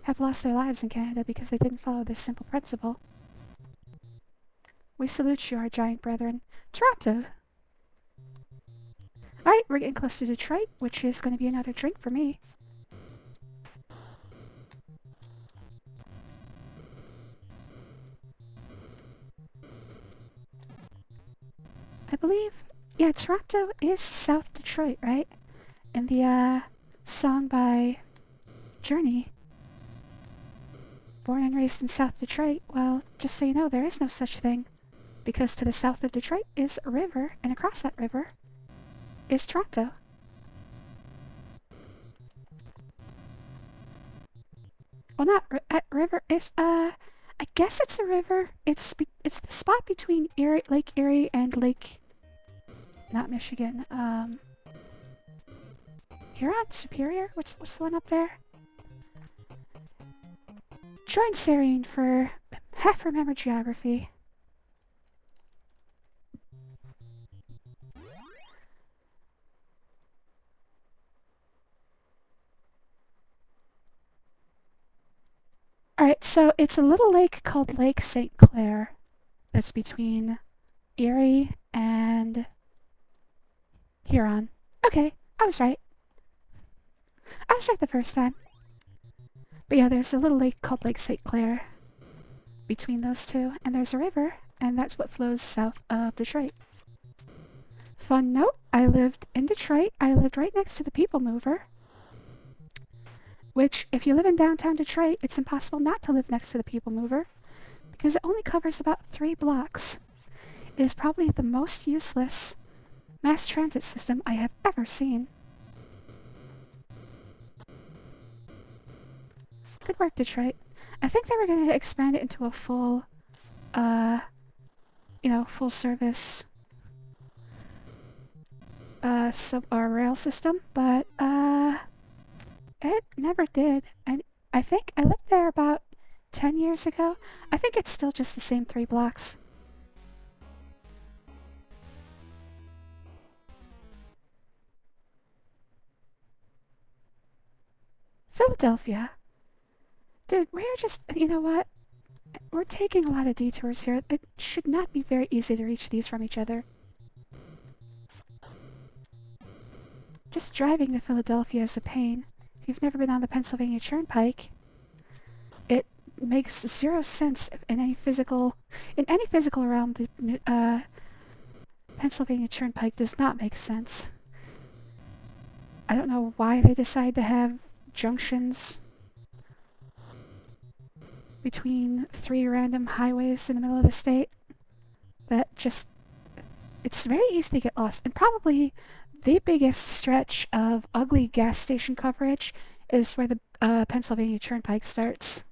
have lost their lives in Canada because they didn't follow this simple principle. We salute you, our giant brethren. Toronto! Alright, we're getting close to Detroit, which is going to be another drink for me. I believe, yeah, Toronto is South Detroit, right? In the, song by Journey. Born and raised in South Detroit, well, just so you know, there is no such thing. Because to the south of Detroit is a river, and across that river is Toronto. Well, not river. It's I guess it's a river. It's the spot between Lake Erie and Lake, not Michigan. Huron, Superior. What's the one up there? Join Serene for half-remembered geography. Alright, so it's a little lake called Lake St. Clair that's between Erie and Huron. Okay, I was right. I was right the first time. But yeah, there's a little lake called Lake St. Clair between those two, and there's a river, and that's what flows south of Detroit. Fun note, I lived in Detroit. I lived right next to the People Mover. Which, if you live in downtown Detroit, it's impossible not to live next to the People Mover, because it only covers about 3 blocks. It is probably the most useless mass transit system I have ever seen. Good work, Detroit. I think they were going to expand it into a full, full service, rail system, but, it never did, and I think I lived there about 10 years ago. I think it's still just the same 3 blocks. Philadelphia. Dude, we're just, you know what? We're taking a lot of detours here. It should not be very easy to reach these from each other. Just driving to Philadelphia is a pain. If you've never been on the Pennsylvania Turnpike, it makes 0 sense in any physical realm. The Pennsylvania Turnpike does not make sense. I don't know why they decide to have junctions between 3 random highways in the middle of the state. That just... It's very easy to get lost, and probably the biggest stretch of ugly gas station coverage is where the Pennsylvania Turnpike starts.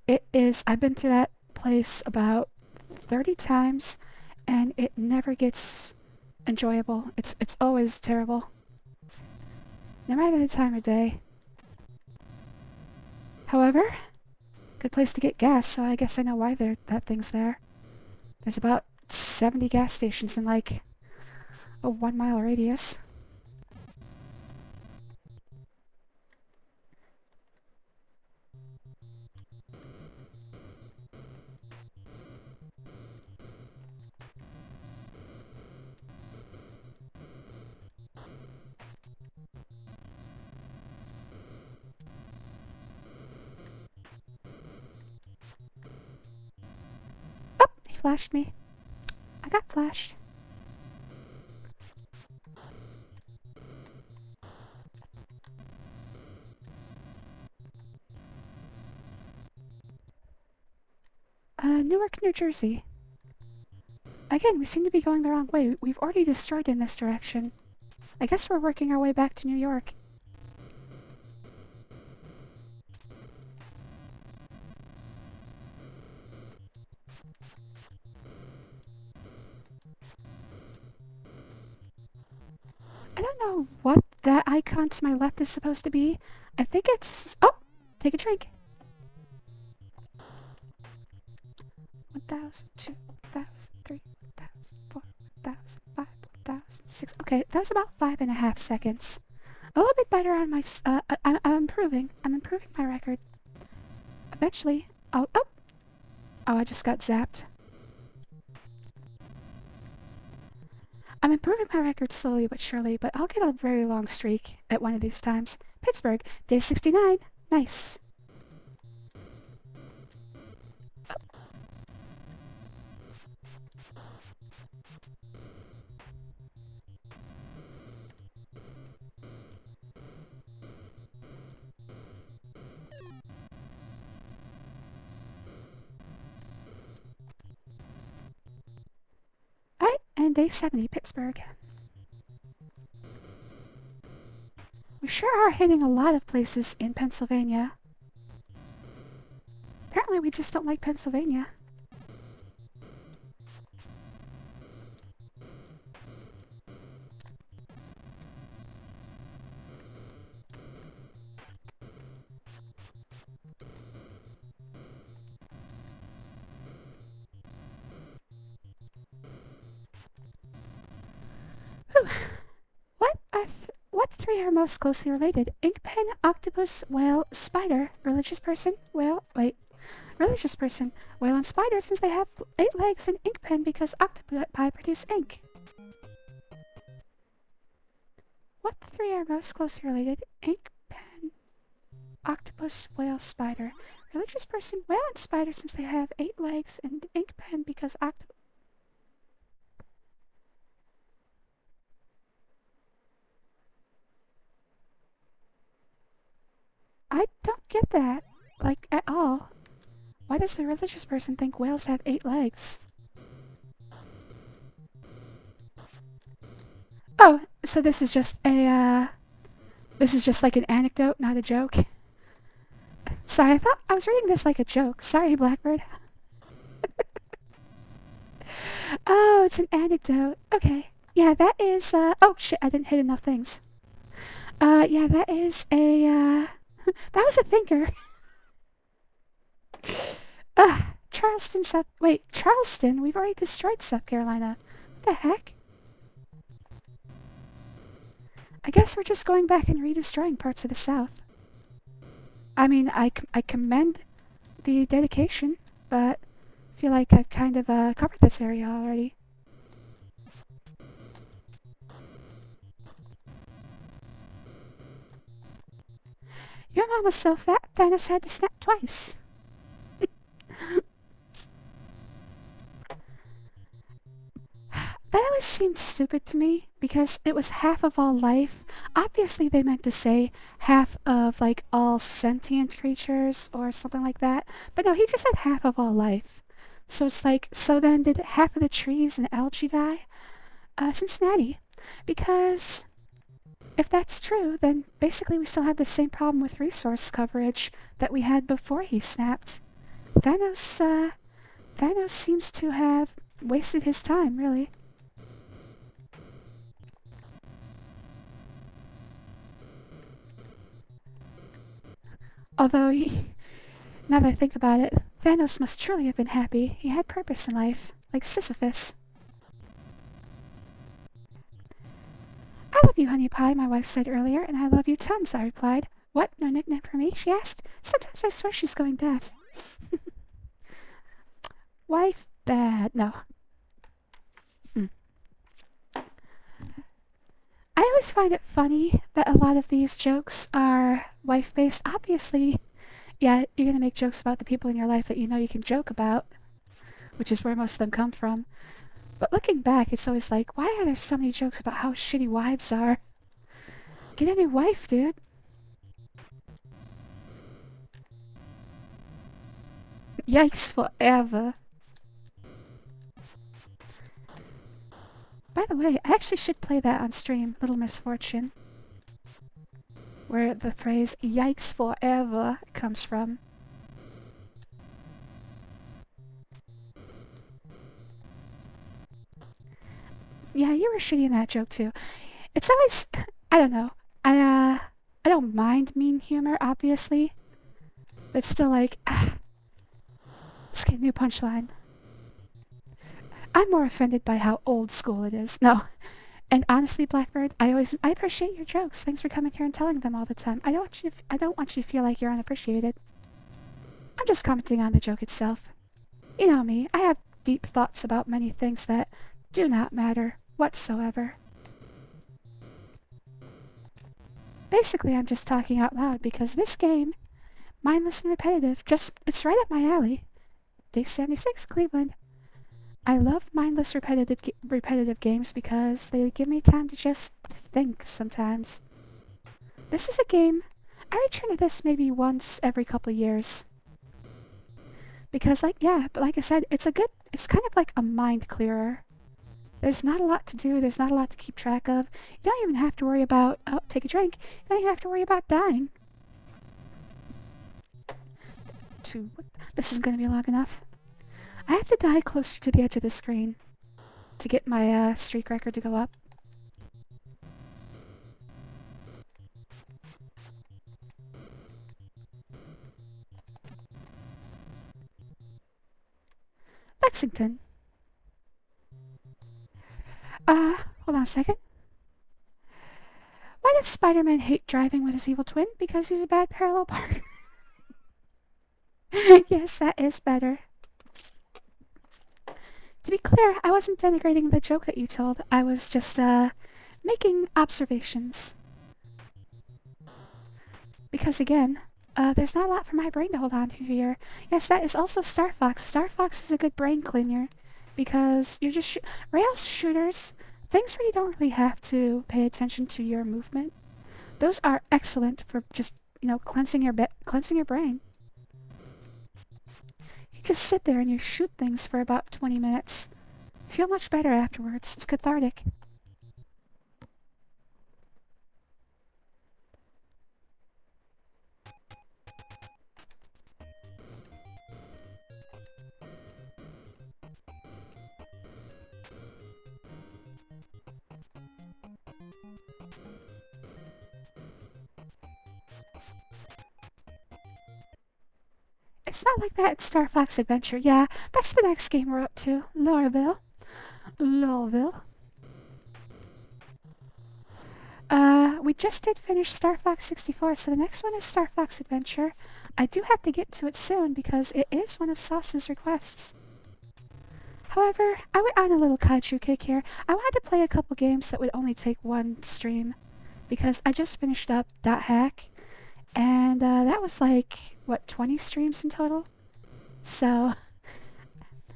It is... I've been through that place about 30 times, and it never gets enjoyable. It's always terrible. No matter the time of day. However, good place to get gas, so I guess I know why that thing's there. There's about 70 gas stations in like a 1-mile radius. flashed me. I got flashed. Newark, New Jersey. Again, we seem to be going the wrong way. We've already destroyed in this direction. I guess we're working our way back to New York. I don't know what that icon to my left is supposed to be. I think it's... Oh! Take a drink. 1,000, 2,000, 3,000, 4,000, 5,000, 6,000. Okay, that was about 5.5 seconds. A little bit better on my... I'm improving. I'm improving my record. Eventually... Oh, I just got zapped. I'm improving my record slowly but surely, but I'll get a very long streak at one of these times. Pittsburgh, day 69. Nice. Alright, and day 70, Pittsburgh. We sure are hitting a lot of places in Pennsylvania. Apparently we just don't like Pennsylvania. Whew. What three are most closely related? Ink pen, octopus, whale, spider, religious person, whale, wait. Religious person, whale and spider since they have 8 legs, and ink pen because octopi produce ink. What three are most closely related? Ink pen, octopus, whale, spider. Religious person, whale and spider since they have 8 legs, and ink pen because octopi... I don't get that, like, at all. Why does a religious person think whales have 8 legs? Oh, so this is just a, this is just like an anecdote, not a joke. Sorry, I thought I was reading this like a joke. Sorry, Blackbird. Oh, it's an anecdote. Okay. Yeah, that is, oh shit, I didn't hit enough things. Yeah, that is a, that was a thinker. Charleston, Charleston? We've already destroyed South Carolina. What the heck? I guess we're just going back and redestroying parts of the South. I mean, I commend the dedication, but I feel like I've kind of, covered this area already. Your mom was so fat, Thanos had to snap twice. That always seemed stupid to me, because it was half of all life. Obviously they meant to say half of, like, all sentient creatures, or something like that. But no, he just said half of all life. So it's like, so then did half of the trees and algae die? Cincinnati. Because... if that's true, then basically we still have the same problem with resource coverage that we had before he snapped. Thanos seems to have wasted his time, really. Although, now that I think about it, Thanos must truly have been happy. He had purpose in life, like Sisyphus. I love you, honey pie, my wife said earlier, and I love you tons, I replied. What, no nickname for me? She asked. Sometimes I swear she's going deaf. Wife bad. No. I always find it funny that a lot of these jokes are wife-based. Obviously, yeah, you're gonna make jokes about the people in your life that you know you can joke about. which is where most of them come from. But looking back, it's always like, why are there so many jokes about how shitty wives are? Get a new wife, dude. Yikes forever. By the way, I actually should play that on stream, Little Misfortune, where the phrase yikes forever comes from. Yeah, you were shitty in that joke too. It's always, I don't know, I don't mind mean humor, obviously, but it's still like, let's get a new punchline. I'm more offended by how old school it is. No. And honestly, Blackbird, I appreciate your jokes. Thanks for coming here and telling them all the time. I don't want you to feel like you're unappreciated. I'm just commenting on the joke itself. You know me, I have deep thoughts about many things that do not matter whatsoever. Basically, I'm just talking out loud because this game, mindless and repetitive, it's right up my alley. Day 76, Cleveland. I love mindless repetitive games because they give me time to just think sometimes. This is a game, I return to this maybe once every couple of years. Because but like I said, it's kind of like a mind clearer. There's not a lot to do, there's not a lot to keep track of. You don't even have to worry about, take a drink, you don't even have to worry about dying. This isn't going to be long enough. I have to die closer to the edge of the screen to get my streak record to go up. Lexington. Hold on a second. Why does Spider-Man hate driving with his evil twin? Because he's a bad parallel parker. Yes, that is better. To be clear, I wasn't denigrating the joke that you told. I was just, making observations. Because again, there's not a lot for my brain to hold on to here. Yes, that is also Star Fox. Star Fox is a good brain cleaner. Because you're just rail shooters, things where you don't really have to pay attention to your movement. Those are excellent for just, cleansing your brain. You just sit there and you shoot things for about 20 minutes. Feel much better afterwards. It's cathartic. It's not like that in Star Fox Adventure. Yeah, that's the next game we're up to. Lorville. We just did finish Star Fox 64, so the next one is Star Fox Adventure. I do have to get to it soon because it is one of Sauce's requests. However, I went on a little kaiju kick here. I wanted to play a couple games that would only take one stream because I just finished up .hack. And that was like, 20 streams in total? So,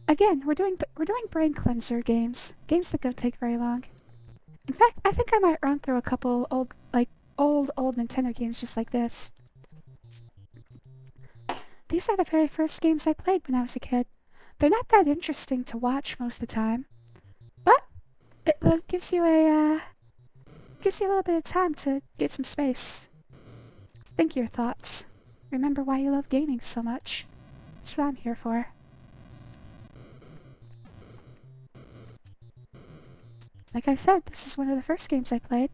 again, we're doing brain cleanser games that don't take very long. In fact, I think I might run through a couple old Nintendo games just like this. These are the very first games I played when I was a kid. They're not that interesting to watch most of the time, but it gives you a little bit of time to get some space. Think your thoughts. Remember why you love gaming so much. That's what I'm here for. Like I said, this is one of the first games I played.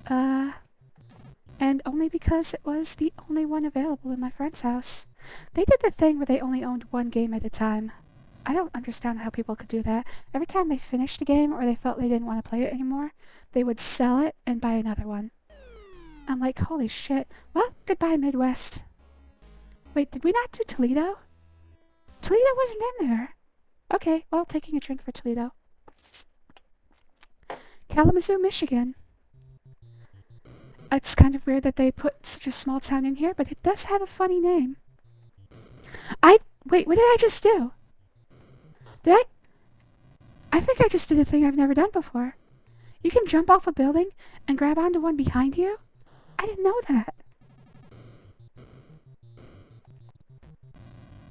And only because it was the only one available in my friend's house. They did the thing where they only owned one game at a time. I don't understand how people could do that. Every time they finished a game or they felt they didn't want to play it anymore, they would sell it and buy another one. I'm like, holy shit. Well, goodbye Midwest. Wait, did we not do Toledo? Toledo wasn't in there. Okay, well, taking a drink for Toledo. Kalamazoo, Michigan. It's kind of weird that they put such a small town in here, but it does have a funny name. Wait, what did I just do? Did I think I just did a thing I've never done before. You can jump off a building and grab onto one behind you? I didn't know that.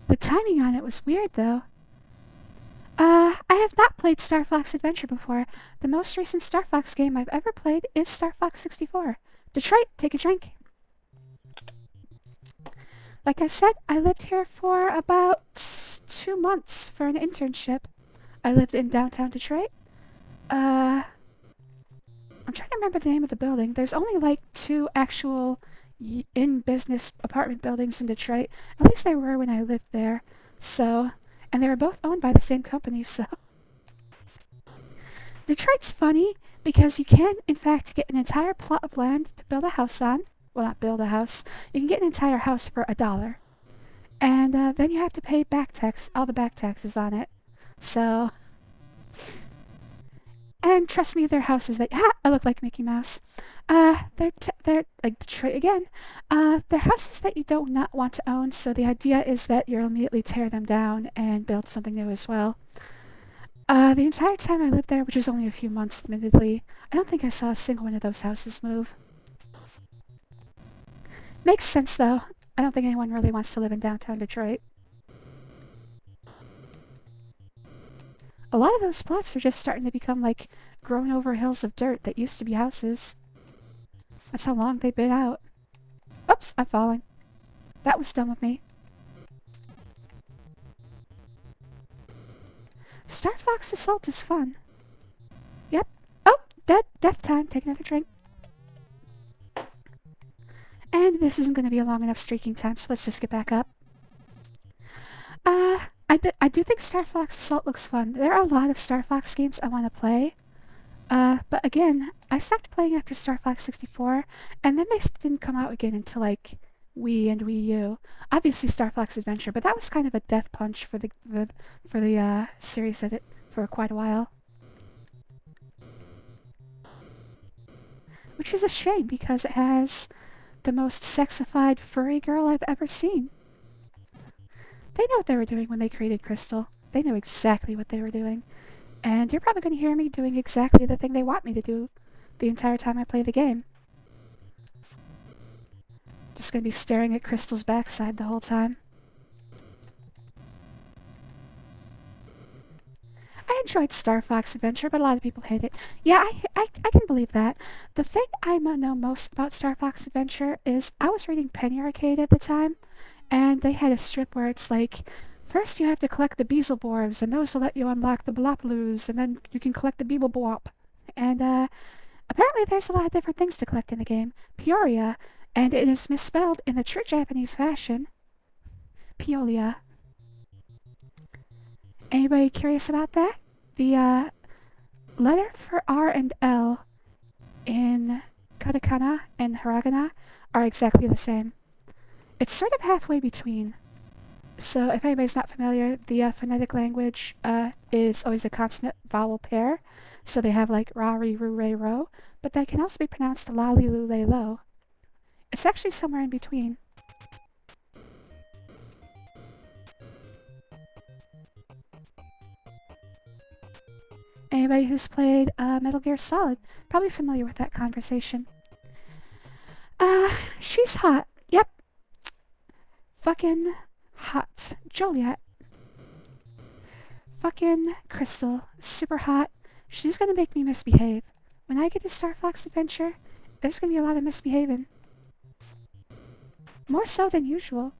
The timing on it was weird, though. I have not played Star Fox Adventure before. The most recent Star Fox game I've ever played is Star Fox 64. Detroit, take a drink. Like I said, I lived here for about 2 months for an internship. I lived in downtown Detroit. I'm trying to remember the name of the building. There's only like 2 actual in-business apartment buildings in Detroit. At least there were when I lived there. So, and they were both owned by the same company, so. Detroit's funny because you can, in fact, get an entire plot of land to build a house on. Well, not build a house. You can get an entire house for $1. And then you have to pay back tax, all the back taxes on it. So, and trust me, they're houses that, I look like Mickey Mouse. They're like Detroit again. They're houses that you do not want to own, so the idea is that you'll immediately tear them down and build something new as well. The entire time I lived there, which was only a few months admittedly, I don't think I saw a single one of those houses move. Makes sense though. I don't think anyone really wants to live in downtown Detroit. A lot of those plots are just starting to become like grown over hills of dirt that used to be houses. That's how long they've been out. Oops, I'm falling. That was dumb of me. Star Fox Assault is fun. Yep. Oh, death time. Take another drink. And this isn't going to be a long enough streaking time, so let's just get back up. I do think Star Fox Assault looks fun. There are a lot of Star Fox games I want to play. But again, I stopped playing after Star Fox 64, and then they didn't come out again until like Wii and Wii U. Obviously Star Fox Adventure, but that was kind of a death punch for the series for quite a while. Which is a shame because it has the most sexified furry girl I've ever seen. They know what they were doing when they created Crystal. They knew exactly what they were doing. And you're probably going to hear me doing exactly the thing they want me to do the entire time I play the game. Just going to be staring at Crystal's backside the whole time. I enjoyed Star Fox Adventure, but a lot of people hate it. Yeah, I can believe that. The thing I know most about Star Fox Adventure is I was reading Penny Arcade at the time, and they had a strip where it's like, first you have to collect the Beelzebubs, and those will let you unlock the Blopaloos, and then you can collect the Beeblebop. And apparently there's a lot of different things to collect in the game. Peoria, and it is misspelled in the true Japanese fashion. Peolia. Anybody curious about that? The letter for R and L in katakana and hiragana are exactly the same. It's sort of halfway between. So if anybody's not familiar, the phonetic language is always a consonant vowel pair. So they have like ra, ri, ru, re, ro, but that can also be pronounced la, li, lu, le, lo. It's actually somewhere in between. Anybody who's played Metal Gear Solid, probably familiar with that conversation. She's hot. Yep. Fucking hot. Joliet. Fucking Crystal. Super hot. She's gonna make me misbehave. When I get to Star Fox Adventure, there's gonna be a lot of misbehaving. More so than usual.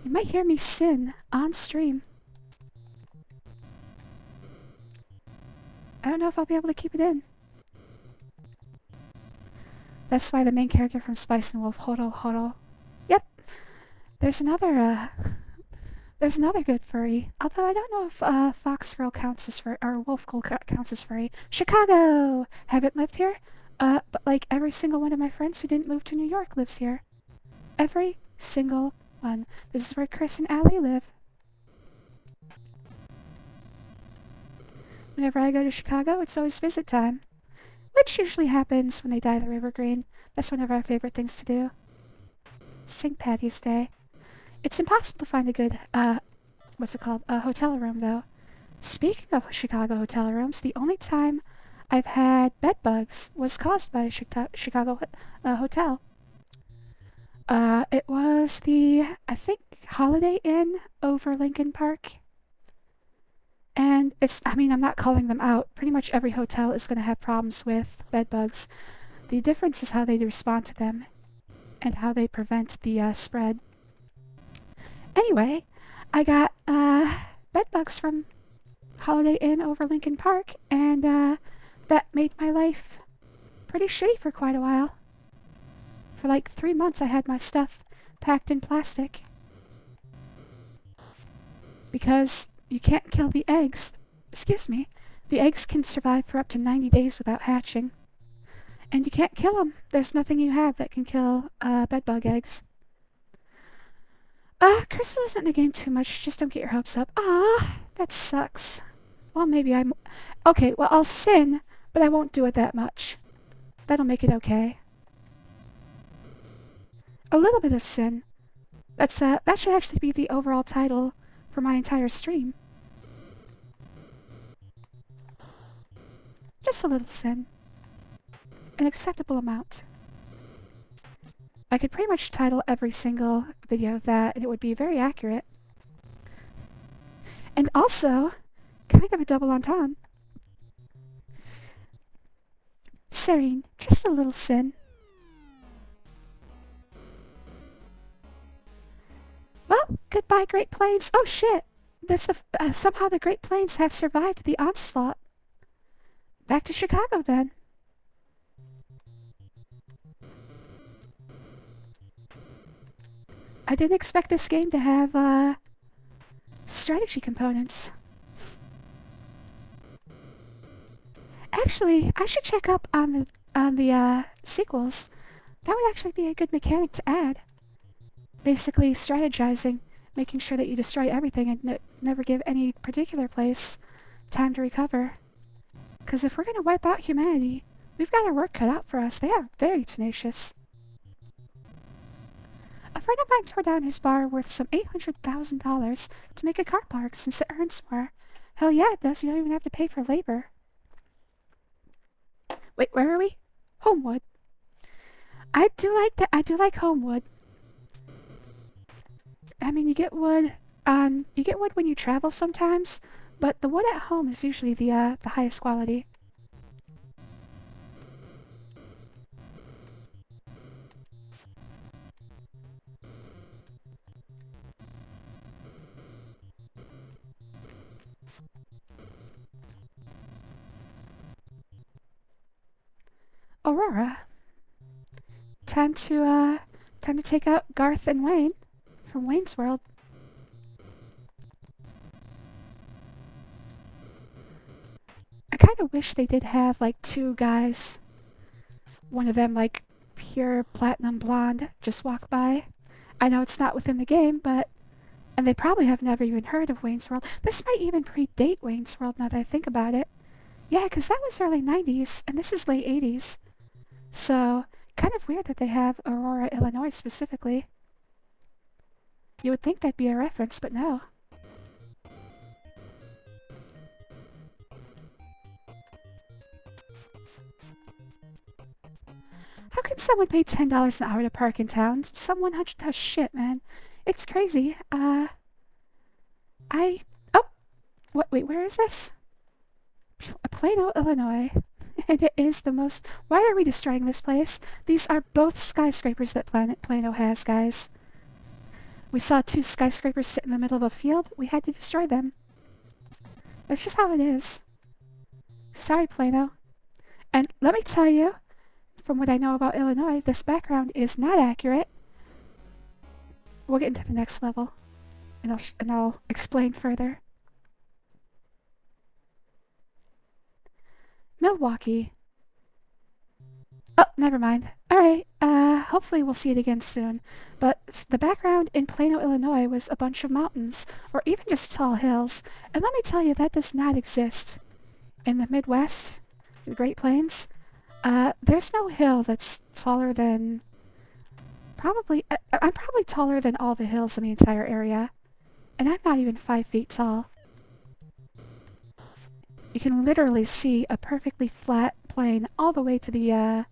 You might hear me sin on stream. I don't know if I'll be able to keep it in. That's why the main character from Spice and Wolf, Horo. Yep. There's another good furry. Although I don't know if Fox Girl counts as furry, or Wolf Girl counts as furry. Chicago! Haven't lived here. But like every single one of my friends who didn't move to New York lives here. Every single one. This is where Chris and Allie live. Whenever I go to Chicago, it's always visit time. Which usually happens when they dye the river green. That's one of our favorite things to do. St. Patty's Day. It's impossible to find a good, what's it called, a hotel room, though. Speaking of Chicago hotel rooms, the only time I've had bed bugs was caused by a Chicago hotel. It was the, I think, Holiday Inn over Lincoln Park. And I'm not calling them out. Pretty much every hotel is going to have problems with bed bugs. The difference is how they respond to them and how they prevent the spread. Anyway, I got bed bugs from Holiday Inn over Lincoln Park, and that made my life pretty shitty for quite a while. For like 3 months I had my stuff packed in plastic. Because you can't kill the eggs. Excuse me. The eggs can survive for up to 90 days without hatching. And you can't kill them. There's nothing you have that can kill bedbug eggs. Crystal isn't in the game too much. Just don't get your hopes up. That sucks. Well, maybe I'm... Okay, well, I'll sin, but I won't do it that much. That'll make it okay. A little bit of sin. That should actually be the overall title for my entire stream. Just a little sin. An acceptable amount. I could pretty much title every single video that, and it would be very accurate. And also, kind of a double entendre. Serene, just a little sin. Well, goodbye Great Plains. Oh shit! Somehow the Great Plains have survived the onslaught. Back to Chicago then. I didn't expect this game to have strategy components. Actually, I should check up on the sequels. That would actually be a good mechanic to add. Basically strategizing, making sure that you destroy everything and never give any particular place time to recover. Because if we're going to wipe out humanity, we've got our work cut out for us. They are very tenacious. A friend of mine tore down his bar worth some $800,000 to make a car park since it earns more. Hell yeah it does, you don't even have to pay for labor. Wait, where are we? Homewood. I do like Homewood. I mean, you get wood when you travel sometimes, but the wood at home is usually the highest quality. Aurora. Time to take out Garth and Wayne from Wayne's World. I kind of wish they did have like 2 guys. One of them like pure platinum blonde just walk by. I know it's not within the game, and they probably have never even heard of Wayne's World. This might even predate Wayne's World now that I think about it. Yeah, because that was early 90s, and this is late 80s. So, kind of weird that they have Aurora, Illinois specifically. You would think that'd be a reference, but no. How can someone pay $10 an hour to park in town? Some 100 shit, man. It's crazy. Wait, where is this? Plano, Illinois. And it is the most... Why are we destroying this place? These are both skyscrapers that Plano has, guys. We saw 2 skyscrapers sit in the middle of a field. We had to destroy them. That's just how it is. Sorry, Plano. And let me tell you, from what I know about Illinois, this background is not accurate. We'll get into the next level, and I'll explain further. Milwaukee. Oh, never mind. Alright, hopefully we'll see it again soon. But the background in Plano, Illinois was a bunch of mountains, or even just tall hills. And let me tell you, that does not exist in the Midwest, the Great Plains. There's no hill that's taller than I'm probably taller than all the hills in the entire area. And I'm not even 5 feet tall. You can literally see a perfectly flat plane all the way to the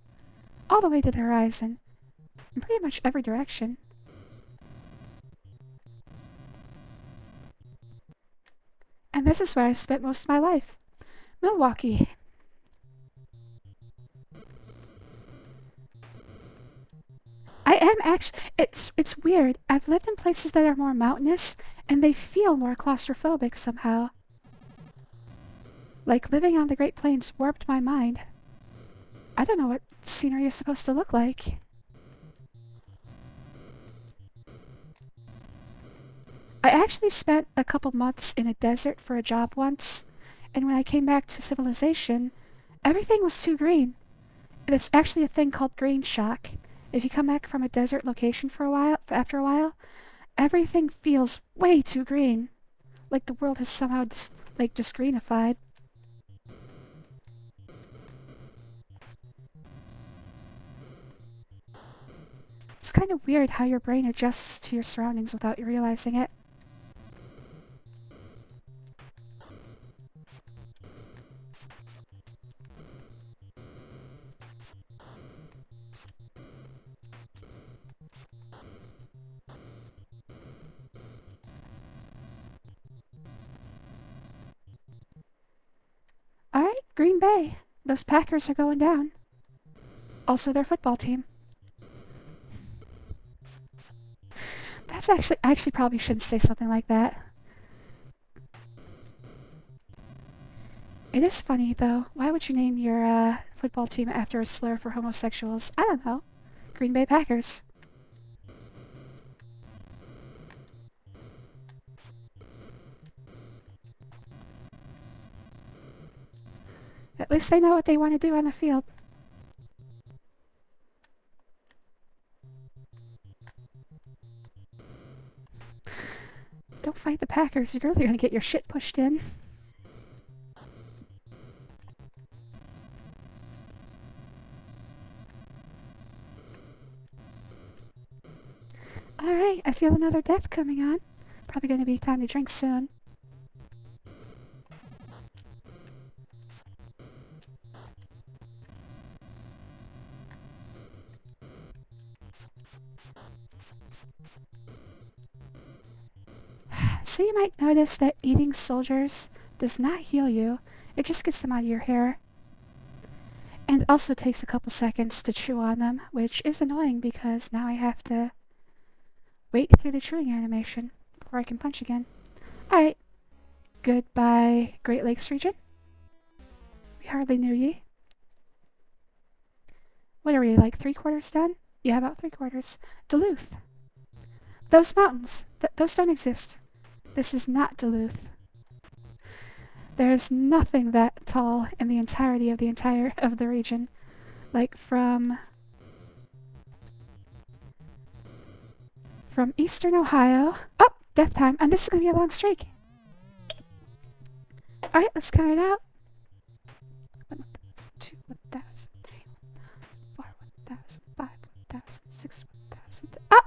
horizon. In pretty much every direction. And this is where I spent most of my life. Milwaukee. I am actually, it's weird. I've lived in places that are more mountainous, and they feel more claustrophobic somehow. Like living on the Great Plains warped my mind. I don't know what scenery is supposed to look like. I actually spent a couple months in a desert for a job once, and when I came back to civilization, everything was too green. And it's actually a thing called green shock. If you come back from a desert location after a while, everything feels way too green. Like the world has somehow just greenified. It's kind of weird how your brain adjusts to your surroundings without you realizing it. Alright, Green Bay. Those Packers are going down. Also their football team. I actually probably shouldn't say something like that. It is funny, though. Why would you name your football team after a slur for homosexuals? I don't know. Green Bay Packers. At least they know what they want to do on the field. Don't fight the Packers. You're really gonna get your shit pushed in. Alright, I feel another death coming on. Probably gonna be time to drink soon. So you might notice that eating soldiers does not heal you. It just gets them out of your hair. And it also takes a couple seconds to chew on them, which is annoying because now I have to wait through the chewing animation before I can punch again. Alright. Goodbye, Great Lakes region. We hardly knew ye. What are we, like 3/4 done? Yeah, about 3/4. Duluth. Those mountains, those don't exist. This is not Duluth. There's nothing that tall in the entirety of the region. Like from eastern Ohio. Oh, death time, and this is gonna be a long streak. Alright, let's count it out. 1,002, 1,003, 1,004, 1,005, 1,006, 1,000. Oh!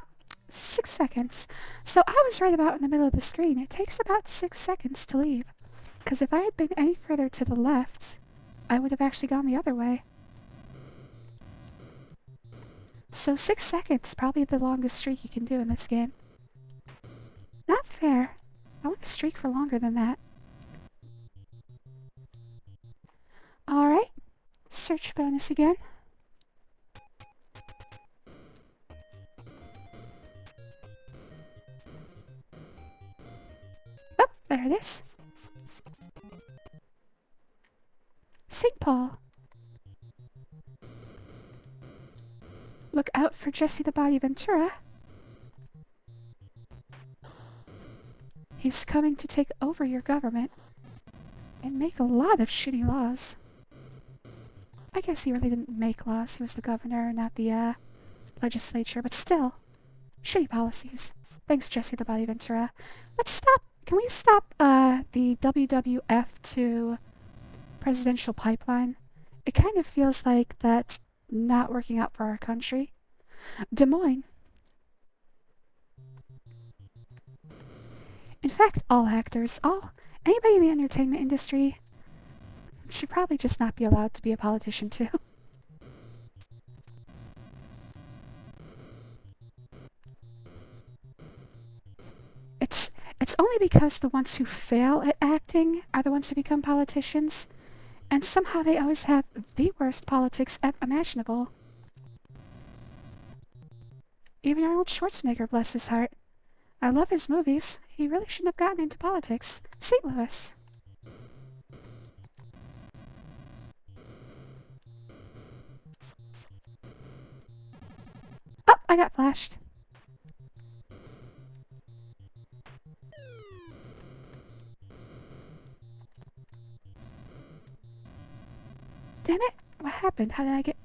6 seconds. So I was right about in the middle of the screen. It takes about 6 seconds to leave. Because if I had been any further to the left, I would have actually gone the other way. So 6 seconds, probably the longest streak you can do in this game. Not fair. I want to streak for longer than that. Alright. Search bonus again. Oh, there it is. St. Paul. Look out for Jesse the Body Ventura. He's coming to take over your government and make a lot of shitty laws. I guess he really didn't make laws. He was the governor, not the legislature, but still, shitty policies. Thanks, Jesse the Body Ventura. Let's stop. Can we stop the WWF to presidential pipeline? It kind of feels like that's not working out for our country. Des Moines. In fact, all actors, anybody in the entertainment industry should probably just not be allowed to be a politician too. It's only because the ones who fail at acting are the ones who become politicians, and somehow they always have the worst politics imaginable. Even Arnold Schwarzenegger, bless his heart. I love his movies. He really shouldn't have gotten into politics. St. Louis. Oh, I got flashed. Damn it! What happened? How did I get...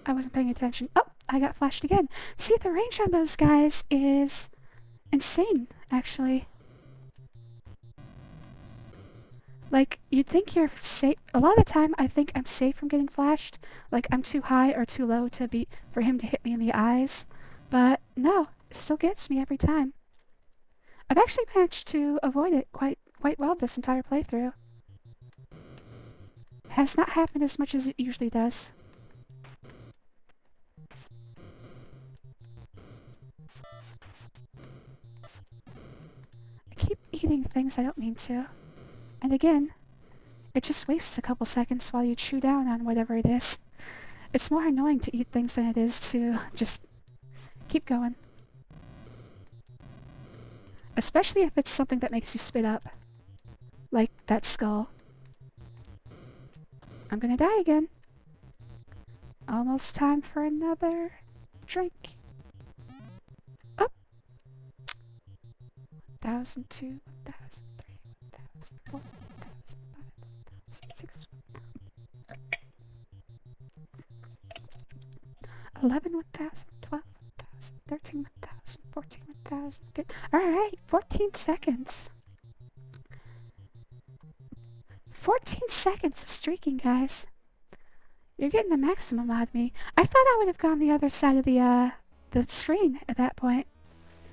I wasn't paying attention. Oh, I got flashed again. See, the range on those guys is insane, actually. Like, you'd think you're safe. A lot of the time, I think I'm safe from getting flashed. Like, I'm too high or too low for him to hit me in the eyes. But no, it still gets me every time. I've actually managed to avoid it quite well this entire playthrough. Has not happened as much as it usually does. I keep eating things I don't mean to. And again, it just wastes a couple seconds while you chew down on whatever it is. It's more annoying to eat things than it is to just keep going. Especially if it's something that makes you spit up. Like that skull. I'm gonna die again. Almost time for another drink. Up. 1,002, 1,003, 1,004, 1,005, 1,006, 11, 1,000, 12, 1,000, 13, 1,000, 14, 1,000. Alright, 14 seconds. 14 seconds of streaking, guys. You're getting the maximum out of me. I thought I would have gone the other side of the screen at that point.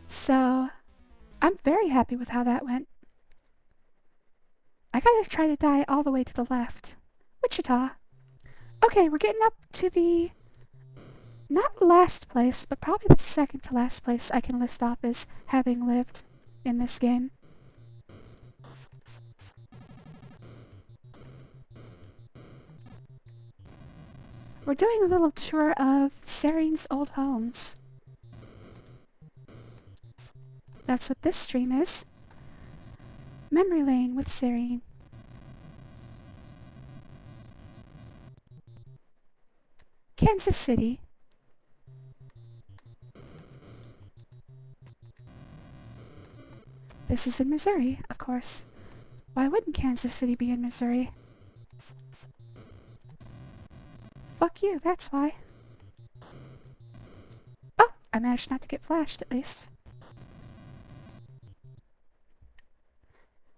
So, I'm very happy with how that went. I gotta try to die all the way to the left. Wichita. Okay, we're getting up to the... not last place, but probably the second to last place I can list off as having lived in this game. We're doing a little tour of Serene's old homes. That's what this stream is. Memory Lane with Serene. Kansas City. This is in Missouri, of course. Why wouldn't Kansas City be in Missouri? Fuck you, that's why. Oh, I managed not to get flashed, at least.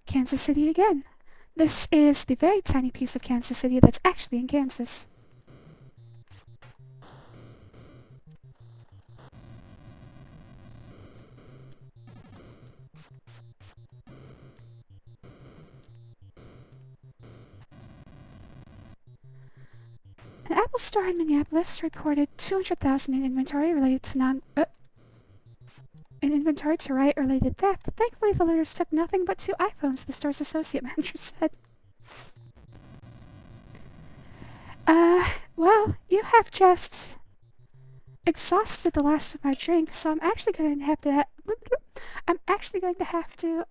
Kansas City again. This is the very tiny piece of Kansas City that's actually in Kansas. An Apple store in Minneapolis reported 200,000 in inventory related to inventory to riot-related theft. Thankfully, the looters took nothing but 2 iPhones, the store's associate manager said. Well, you have just exhausted the last of my drink, so I'm actually going to have to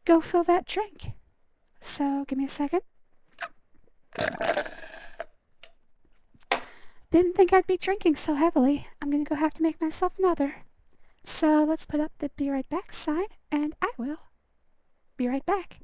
go fill that drink. So, give me a second. Didn't think I'd be drinking so heavily. I'm gonna go have to make myself another. So let's put up the be right back sign, and I will be right back.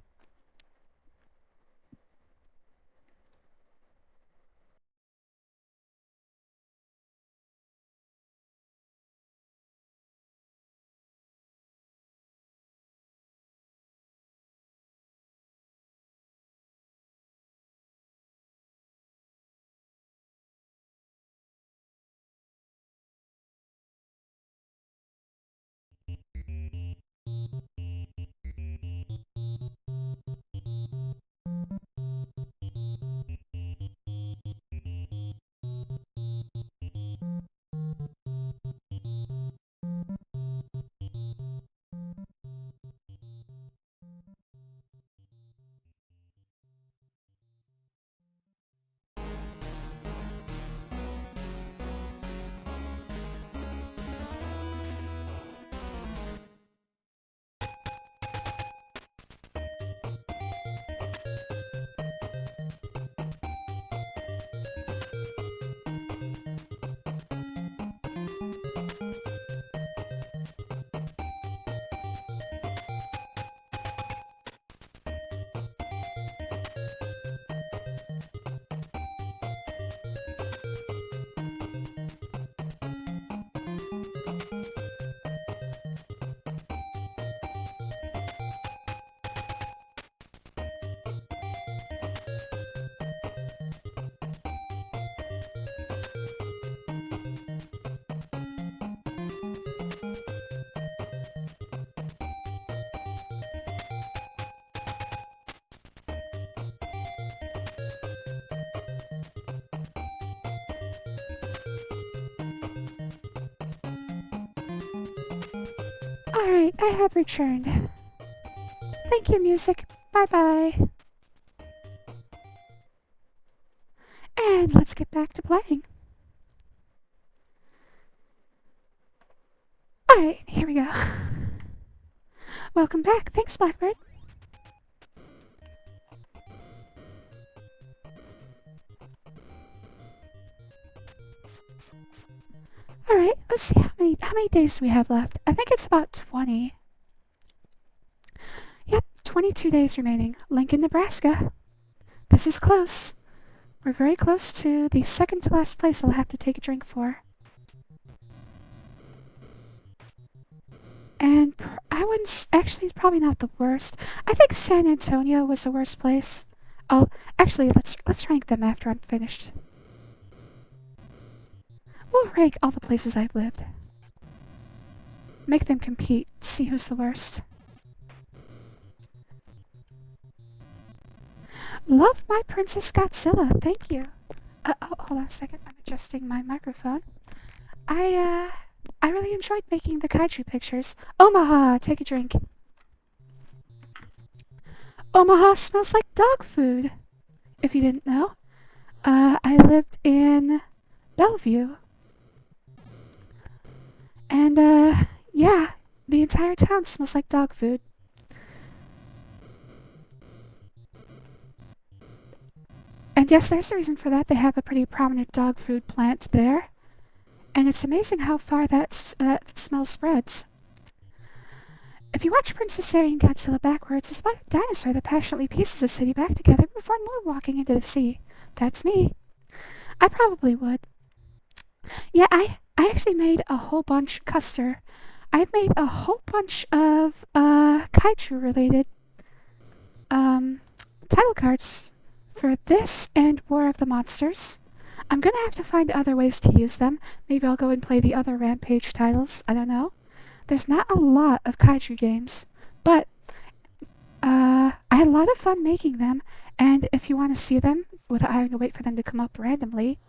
Alright, I have returned. Thank you, music. Bye-bye. And let's get back to playing. Alright, here we go. Welcome back. Thanks, Blackbird. Alright, let's see how many days do we have left. I think it's about 20. Yep, 22 days remaining. Lincoln, Nebraska. This is close. We're very close to the second to last place I'll have to take a drink for. And I wouldn't... Actually, it's probably not the worst. I think San Antonio was the worst place. Actually, let's rank them after I'm finished. We'll rank all the places I've lived. Make them compete. See who's the worst. Love my Princess Godzilla. Thank you. Hold on a second. I'm adjusting my microphone. I really enjoyed making the kaiju pictures. Omaha, take a drink. Omaha smells like dog food. If you didn't know. I lived in Bellevue. And, yeah, the entire town smells like dog food. And yes, there's a reason for that. They have a pretty prominent dog food plant there. And it's amazing how far that smell spreads. If you watch Princess Sarah and Godzilla backwards, it's about a dinosaur that passionately pieces a city back together before moonwalking into the sea. That's me. I probably would. Yeah, I actually made a whole bunch, Custer. I made a whole bunch of, kaiju-related, title cards for this and War of the Monsters. I'm gonna have to find other ways to use them. Maybe I'll go and play the other Rampage titles. I don't know. There's not a lot of kaiju games, but I had a lot of fun making them, and if you want to see them without having to wait for them to come up randomly,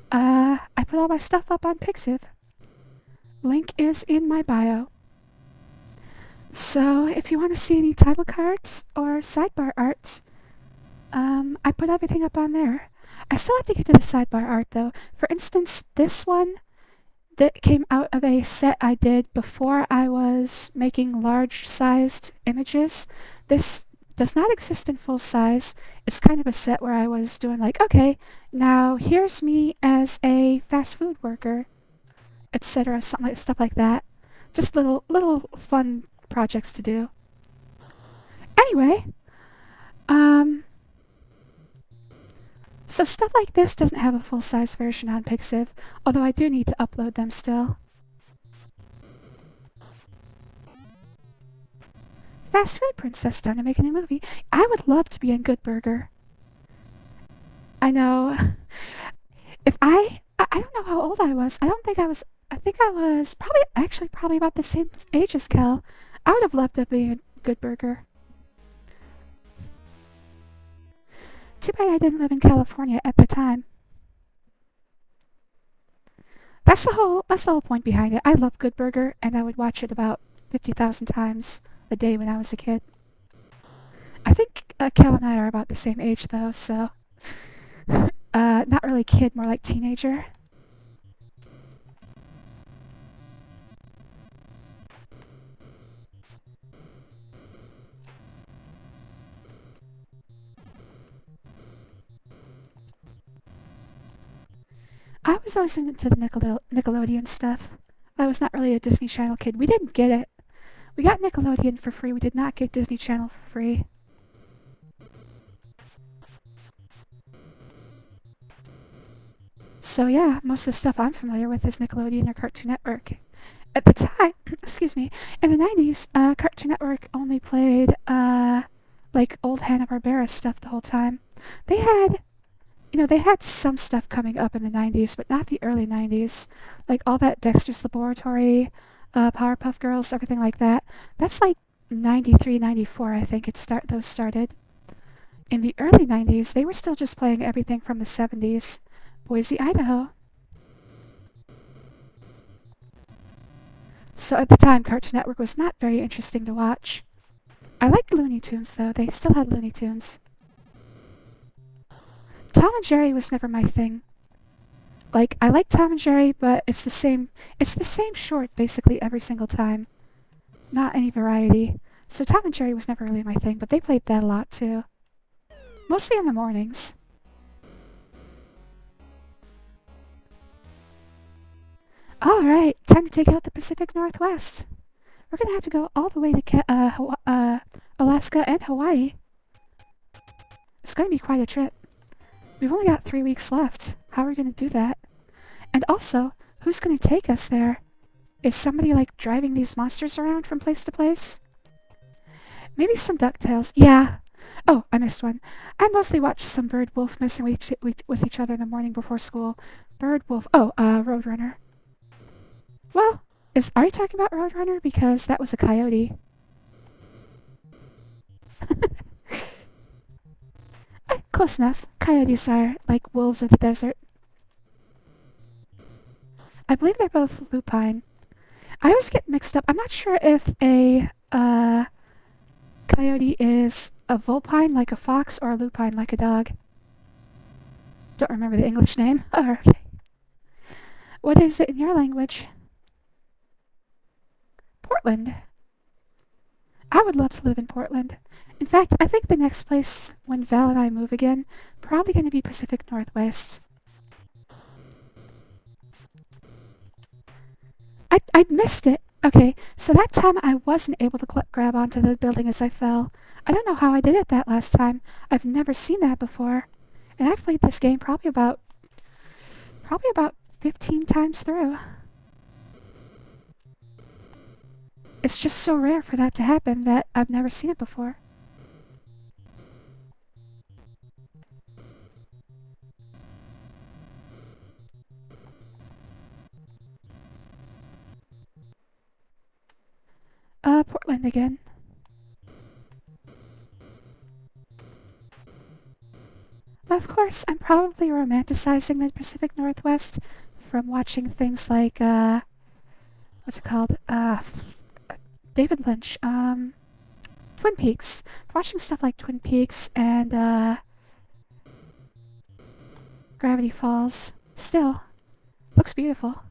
I put all my stuff up on Pixiv. Link is in my bio. So if you want to see any title cards or sidebar arts, I put everything up on there. I still have to get to the sidebar art though. For instance, this one that came out of a set I did before I was making large-sized images. This does not exist in full size. It's kind of a set where I was doing like, okay, now here's me as a fast food worker, etc. Stuff like that. Just little fun projects to do. Anyway, so stuff like this doesn't have a full-size version on Pixiv, although I do need to upload them still. Fast Food Princess done to make a new movie. I would love to be in Good Burger. I know. If I don't know how old I was. I think I was probably about the same age as Kel. I would have loved to be in Good Burger. Too bad I didn't live in California at the time. That's the whole point behind it. I love Good Burger, and I would watch it about 50,000 times a day when I was a kid. I think Cal and I are about the same age, though, so... not really kid, more like teenager. I was always into the Nickelodeon stuff. I was not really a Disney Channel kid. We didn't get it. We got Nickelodeon for free. We did not get Disney Channel for free. So yeah, most of the stuff I'm familiar with is Nickelodeon or Cartoon Network. At the time, excuse me, in the 90s, Cartoon Network only played, like old Hanna-Barbera stuff the whole time. They had... they had some stuff coming up in the 90s, but not the early 90s. Like all that Dexter's Laboratory, Powerpuff Girls, everything like that. That's like 93, 94, I think those started. In the early 90s, they were still just playing everything from the 70s. Boise, Idaho. So at the time, Cartoon Network was not very interesting to watch. I liked Looney Tunes, though. They still had Looney Tunes. Tom and Jerry was never my thing. Like, I like Tom and Jerry, but it's the same short basically every single time. Not any variety. So Tom and Jerry was never really my thing, but they played that a lot too. Mostly in the mornings. Alright, time to take out the Pacific Northwest. We're gonna have to go all the way to Alaska and Hawaii. It's gonna be quite a trip. We've only got 3 weeks left. How are we gonna do that? And also, who's gonna take us there? Is somebody like driving these monsters around from place to place? Maybe some DuckTales. Yeah. Oh, I missed one. I mostly watched some Bird Wolf messing with each other in the morning before school. Bird Wolf. Oh, Roadrunner. Well, are you talking about Roadrunner? Because that was a coyote. Close enough. Coyotes are like wolves of the desert. I believe they're both lupine. I always get mixed up. I'm not sure if a coyote is a vulpine like a fox or a lupine like a dog. Don't remember the English name. Oh, okay. What is it in your language? Portland. I would love to live in Portland. In fact, I think the next place when Val and I move again, probably going to be Pacific Northwest. I'd missed it. Okay, so that time I wasn't able to grab onto the building as I fell. I don't know how I did it that last time. I've never seen that before. And I've played this game probably about 15 times through. It's just so rare for that to happen that I've never seen it before. Portland again. Of course, I'm probably romanticizing the Pacific Northwest from watching things like, what's it called? David Lynch, Twin Peaks. Watching stuff like Twin Peaks and, Gravity Falls. Still, looks beautiful.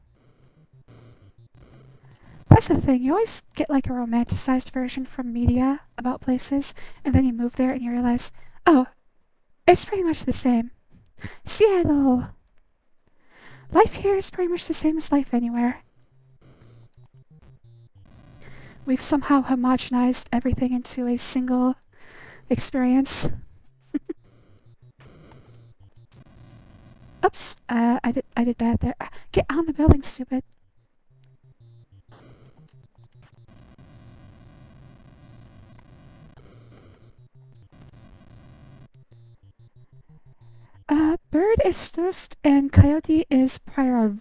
That's the thing, you always get like a romanticized version from media about places, and then you move there and you realize, oh, it's pretty much the same. Seattle! Life here is pretty much the same as life anywhere. We've somehow homogenized everything into a single experience. Oops, I did bad there. Get on the building, stupid. Bird is Strust and Coyote is Prairie.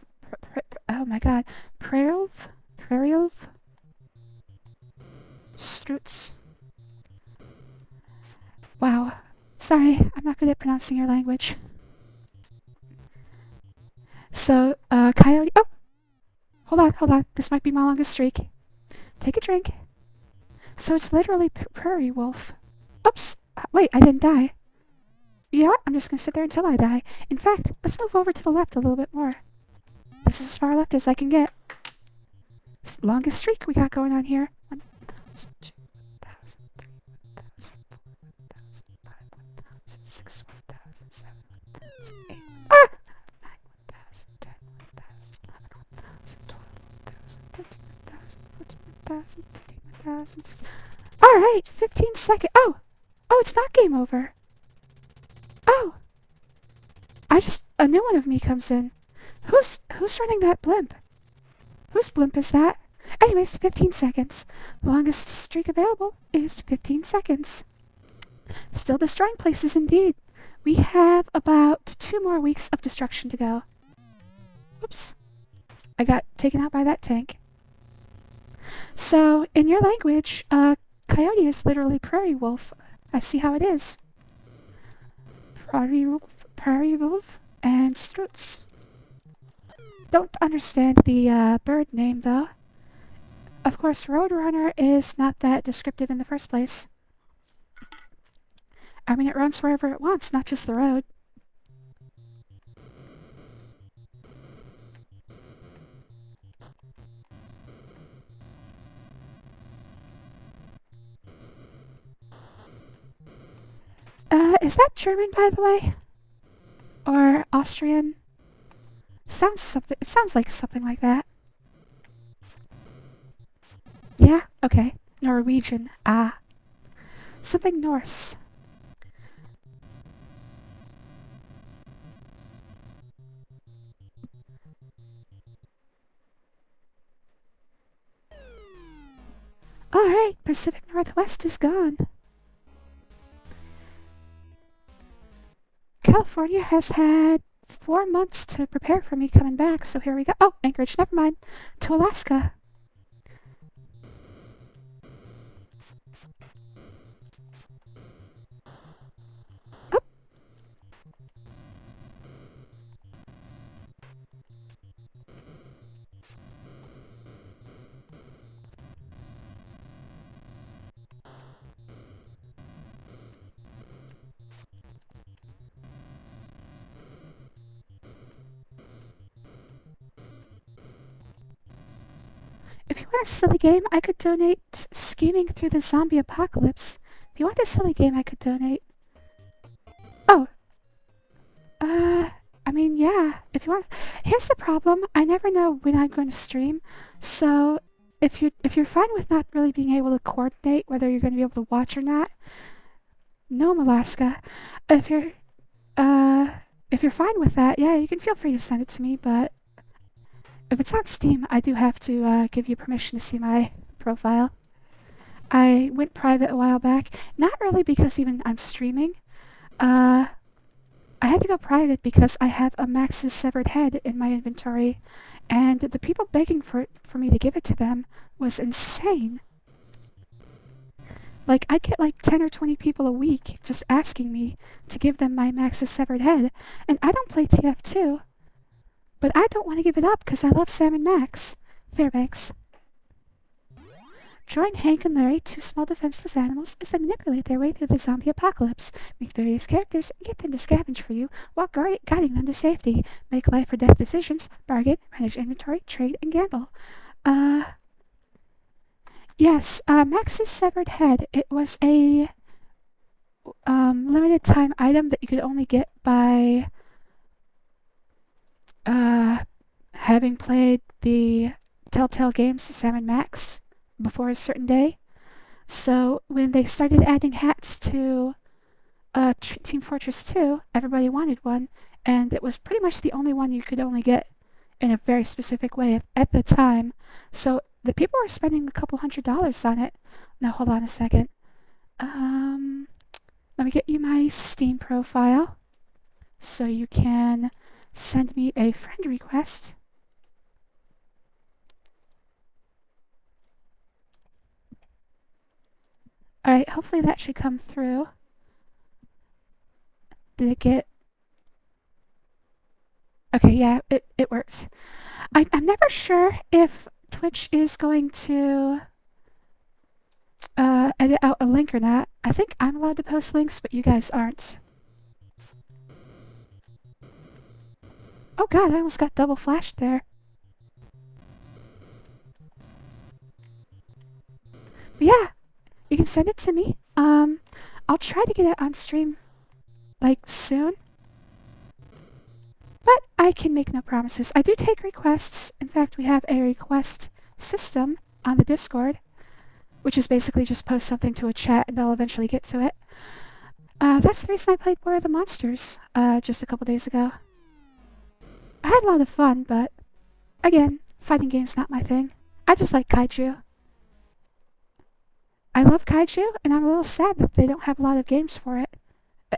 Oh my god. Prairie? Strutz. Wow. Sorry, I'm not good at pronouncing your language. So, Coyote... Oh! Hold on. This might be my longest streak. Take a drink. So it's literally Prairie Wolf. Oops! Wait, I didn't die. Yeah, I'm just gonna sit there until I die. In fact, let's move over to the left a little bit more. This is as far left as I can get. It's the longest streak we got going on here. 1,000, 2,000, 3,000, 4,000, 5,000, 6,000, 1,000, 7,000, 8,000, ah! 9,000, 10,000, 11,000, 12,000, 13,000, 14,000, 15,000, 16,000. Alright, 15 seconds. Oh! Oh, it's not game over. Oh! A new one of me comes in. Who's running that blimp? Whose blimp is that? Anyways, 15 seconds. The longest streak available is 15 seconds. Still destroying places indeed. We have about 2 more weeks of destruction to go. Oops. I got taken out by that tank. So, in your language, coyote is literally prairie wolf. I see how it is. Prairie wolf, and Strutz. Don't understand the bird name though. of course, Roadrunner is not that descriptive in the first place. I mean, it runs wherever it wants, not just the road. Is that German, by the way? Or Austrian? It sounds like something like that. Yeah? Okay. Norwegian. Ah. Something Norse. Alright, Pacific Northwest is gone. California has had 4 months to prepare for me coming back, so here we go. Oh, Anchorage, never mind. To Alaska. Oh. If you want a silly game, I could donate Scheming Through the Zombie Apocalypse. If you want a silly game, I could donate... Oh. I mean, yeah, if you want... Here's the problem. I never know when I'm going to stream, so if you're fine with not really being able to coordinate whether you're going to be able to watch or not, Nome, Alaska. If you're fine with that, yeah, you can feel free to send it to me, but if it's on Steam, I do have to give you permission to see my profile. I went private a while back, not really because even I'm streaming. I had to go private because I have a Max's severed head in my inventory, and the people begging for me to give it to them was insane. Like, I get like 10 or 20 people a week just asking me to give them my Max's severed head, and I don't play TF2. But I don't want to give it up because I love Sam and Max. Fairbanks. Join Hank and Larry, two small defenseless animals, as they manipulate their way through the zombie apocalypse. Meet various characters and get them to scavenge for you while guiding them to safety. Make life or death decisions, bargain, manage inventory, trade, and gamble. Yes, Max's severed head. It was a limited time item that you could only get by having played the Telltale games Sam and Max before a certain day. So when they started adding hats to Team Fortress 2, everybody wanted one, and it was pretty much the only one you could only get in a very specific way at the time. So the people were spending a couple $100s on it. Now hold on a second. Let me get you my Steam profile so you can send me a friend request. Alright, hopefully that should come through. Did it get... Okay, yeah, it works. I'm never sure if Twitch is going to edit out a link or not. I think I'm allowed to post links, but you guys aren't. Oh god, I almost got double flashed there. But yeah, you can send it to me. I'll try to get it on stream, like, soon. But I can make no promises. I do take requests. In fact, we have a request system on the Discord, which is basically just post something to a chat and they'll eventually get to it. That's the reason I played War of the Monsters, just a couple days ago. I had a lot of fun, but, again, fighting games not my thing. I just like kaiju. I love kaiju, and I'm a little sad that they don't have a lot of games for it.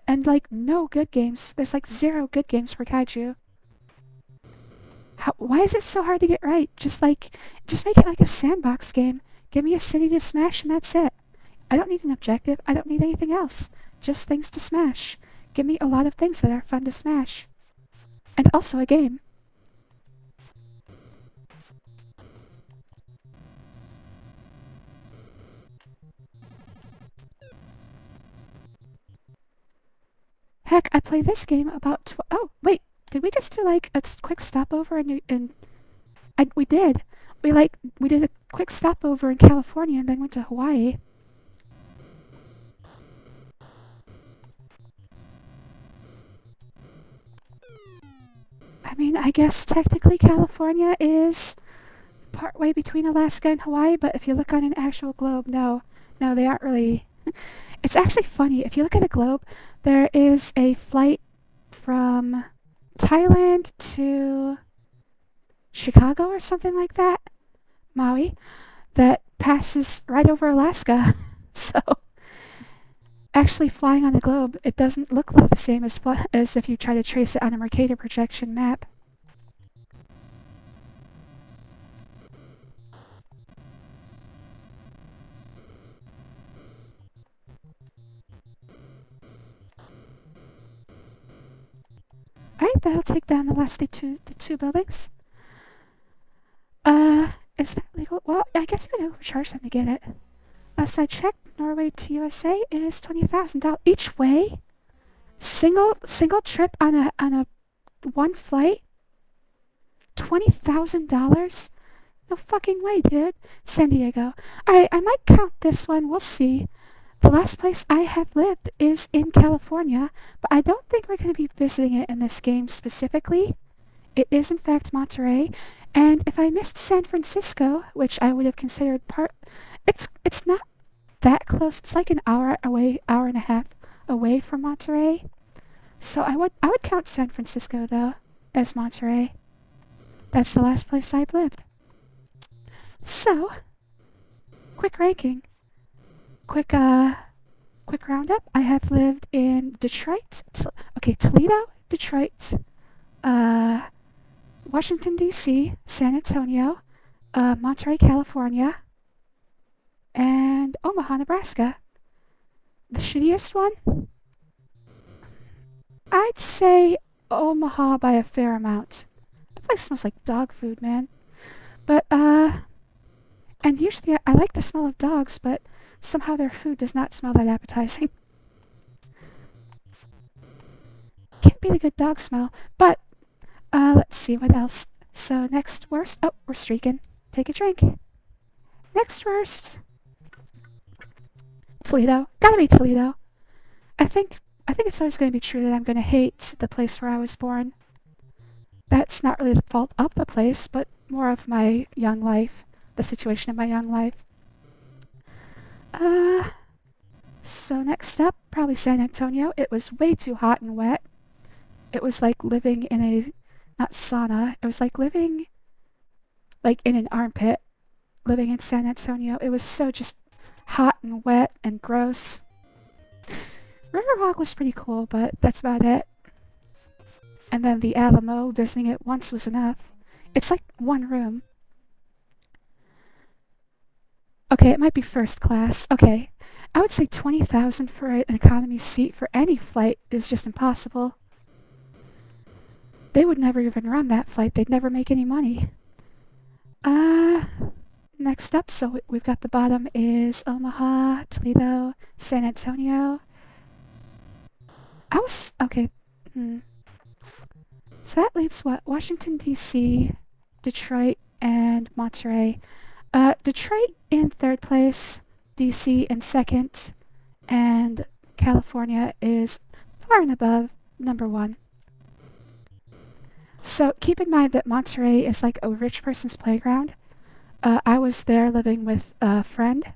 And, like, no good games. There's, like, 0 good games for kaiju. Why is it so hard to get right? Just make it like a sandbox game. Give me a city to smash and that's it. I don't need an objective. I don't need anything else. Just things to smash. Give me a lot of things that are fun to smash. And also a game. Heck, I played this game about oh, wait, did we just do like a quick stopover we did. We did a quick stopover in California and then went to Hawaii. I mean, I guess technically California is partway between Alaska and Hawaii, but if you look on an actual globe, no. No, they aren't really. It's actually funny. If you look at a globe, there is a flight from Thailand to Chicago or something like that, Maui, that passes right over Alaska. So, actually flying on the globe, it doesn't look like the same as if you try to trace it on a Mercator projection map. Alright, that'll take down the last the two buildings. Is that legal? Well, I guess you could overcharge them to get it. Last I checked, Norway to USA is $20,000 each way. Single trip on a one flight. $20,000? No fucking way, dude. San Diego. Alright, I might count this one. We'll see. The last place I have lived is in California, but I don't think we're going to be visiting it in this game specifically. It is in fact Monterey, and if I missed San Francisco, which I would have considered it's not that close. It's like an hour away, hour and a half away from Monterey. So I would count San Francisco though as Monterey. That's the last place I've lived. So, quick ranking. Quick roundup. I have lived in Detroit, Toledo, Detroit, Washington, D.C., San Antonio, Monterey, California, and Omaha, Nebraska. The shittiest one? I'd say Omaha by a fair amount. That place smells like dog food, man. But, and usually I like the smell of dogs, but somehow their food does not smell that appetizing. Can't beat a good dog smell. But, let's see what else. So next worst. Oh, we're streaking. Take a drink. Next worst. Toledo. Gotta be Toledo. I think it's always going to be true that I'm going to hate the place where I was born. That's not really the fault of the place, but more of my young life. The situation of my young life. So next up, probably San Antonio. It was way too hot and wet. It was like living in a, not sauna, it was like living like in an armpit, living in San Antonio. It was so just hot and wet and gross. Riverwalk was pretty cool, but that's about it. And then the Alamo, visiting it once was enough. It's like one room. Okay, it might be first class. Okay, I would say 20,000 for an economy seat for any flight is just impossible. They would never even run that flight. They'd never make any money. Next up, so we've got the bottom is Omaha, Toledo, San Antonio. Okay. So that leaves what? Washington, D.C., Detroit, and Monterey. Detroit in third place, DC in second, and California is far and above number one. So keep in mind that Monterey is like a rich person's playground. I was there living with a friend,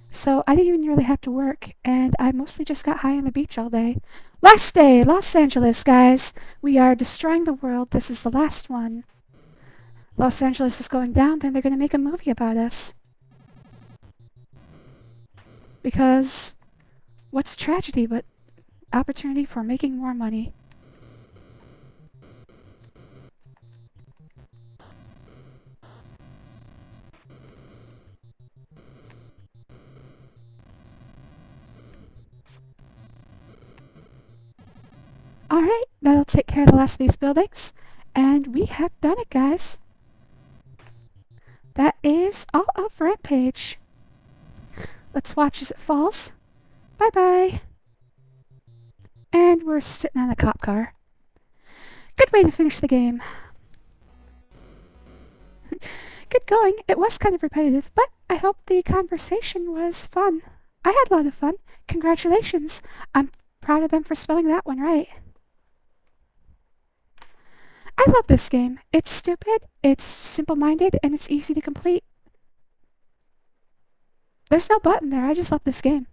so I didn't even really have to work, and I mostly just got high on the beach all day. Last day, Los Angeles, guys! We are destroying the world. This is the last one. Los Angeles is going down, then they're going to make a movie about us. Because what's tragedy but opportunity for making more money? Alright, that'll take care of the last of these buildings. And we have done it, guys. That is all of Rampage. Let's watch as it falls. Bye-bye. And we're sitting on a cop car. Good way to finish the game. Good going. It was kind of repetitive, but I hope the conversation was fun. I had a lot of fun. Congratulations. I'm proud of them for spelling that one right. I love this game. It's stupid, it's simple-minded, and it's easy to complete. There's no button there. I just love this game.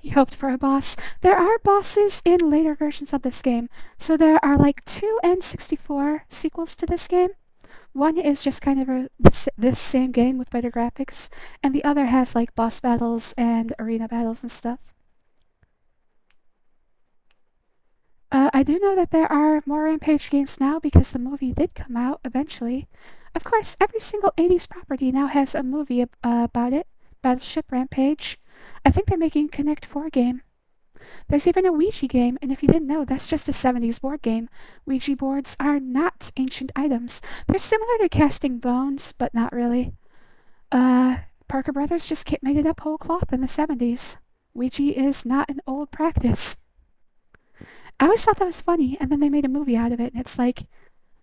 You hoped for a boss. There are bosses in later versions of this game. So there are like 2 N64 sequels to this game. One is just kind of this same game with better graphics, and the other has like boss battles and arena battles and stuff. I do know that there are more Rampage games now because the movie did come out eventually. Of course, every single 80s property now has a movie about it. Battleship Rampage. I think they're making a Connect 4 game. There's even a Ouija game, and if you didn't know, that's just a 70s board game. Ouija boards are not ancient items. They're similar to casting bones, but not really. Parker Brothers just made it up whole cloth in the 70s. Ouija is not an old practice. I always thought that was funny, and then they made a movie out of it, and it's like,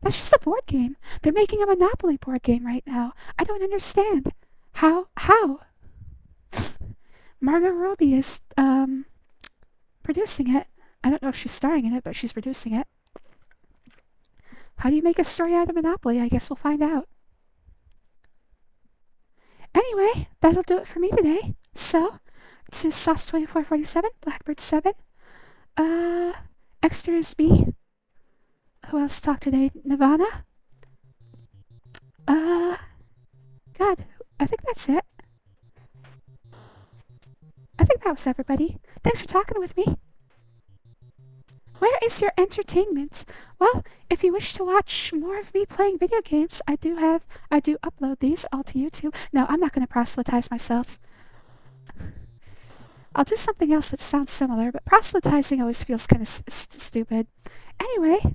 that's just a board game. They're making a Monopoly board game right now. I don't understand. How? Margot Robbie is, producing it. I don't know if she's starring in it, but she's producing it. How do you make a story out of Monopoly? I guess we'll find out. Anyway, that'll do it for me today. So, to Sauce2447, Blackbird 7, Extra is me. Who else talked today? Nirvana? God, I think that's it. I think that was everybody. Thanks for talking with me. Where is your entertainment? Well, if you wish to watch more of me playing video games, I do upload these all to YouTube. No, I'm not going to proselytize myself. I'll do something else that sounds similar, but proselytizing always feels kind of stupid. Anyway,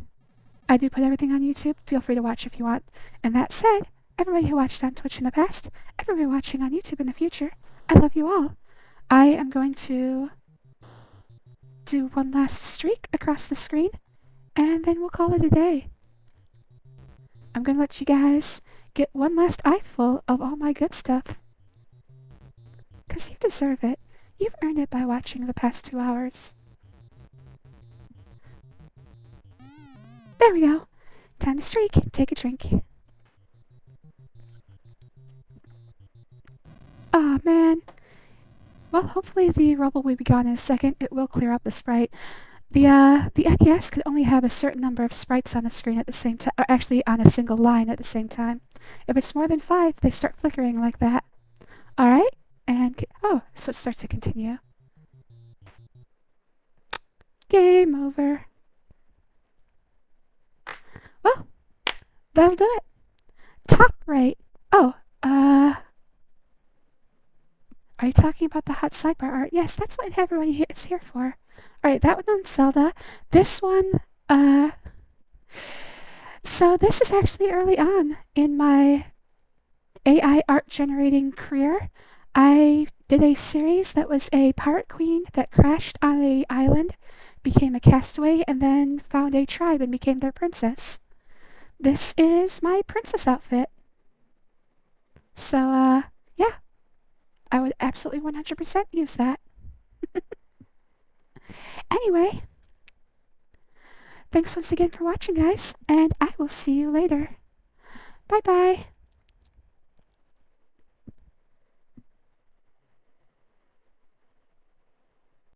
I do put everything on YouTube. Feel free to watch if you want. And that said, everybody who watched on Twitch in the past, everybody watching on YouTube in the future, I love you all. I am going to do one last streak across the screen, and then we'll call it a day. I'm going to let you guys get one last eyeful of all my good stuff. 'Cause you deserve it. You've earned it by watching the past 2 hours. There we go. Time to streak. Take a drink. Aw, man. Well, hopefully the rubble will be gone in a second. It will clear up the sprite. The NES could only have a certain number of sprites on the screen at the same time, or actually on a single line at the same time. If it's more than 5, they start flickering like that. Alright, and oh, so it starts to continue. Game over. Well, that'll do it. Top right. Oh, are you talking about the hot sidebar art? Yes, that's what everybody is here for. Alright, that one on Zelda. This one, so this is actually early on in my AI art generating career. I did a series that was a pirate queen that crashed on an island, became a castaway, and then found a tribe and became their princess. This is my princess outfit. So, yeah. I would absolutely 100% use that. Anyway, thanks once again for watching, guys, and I will see you later. Bye-bye.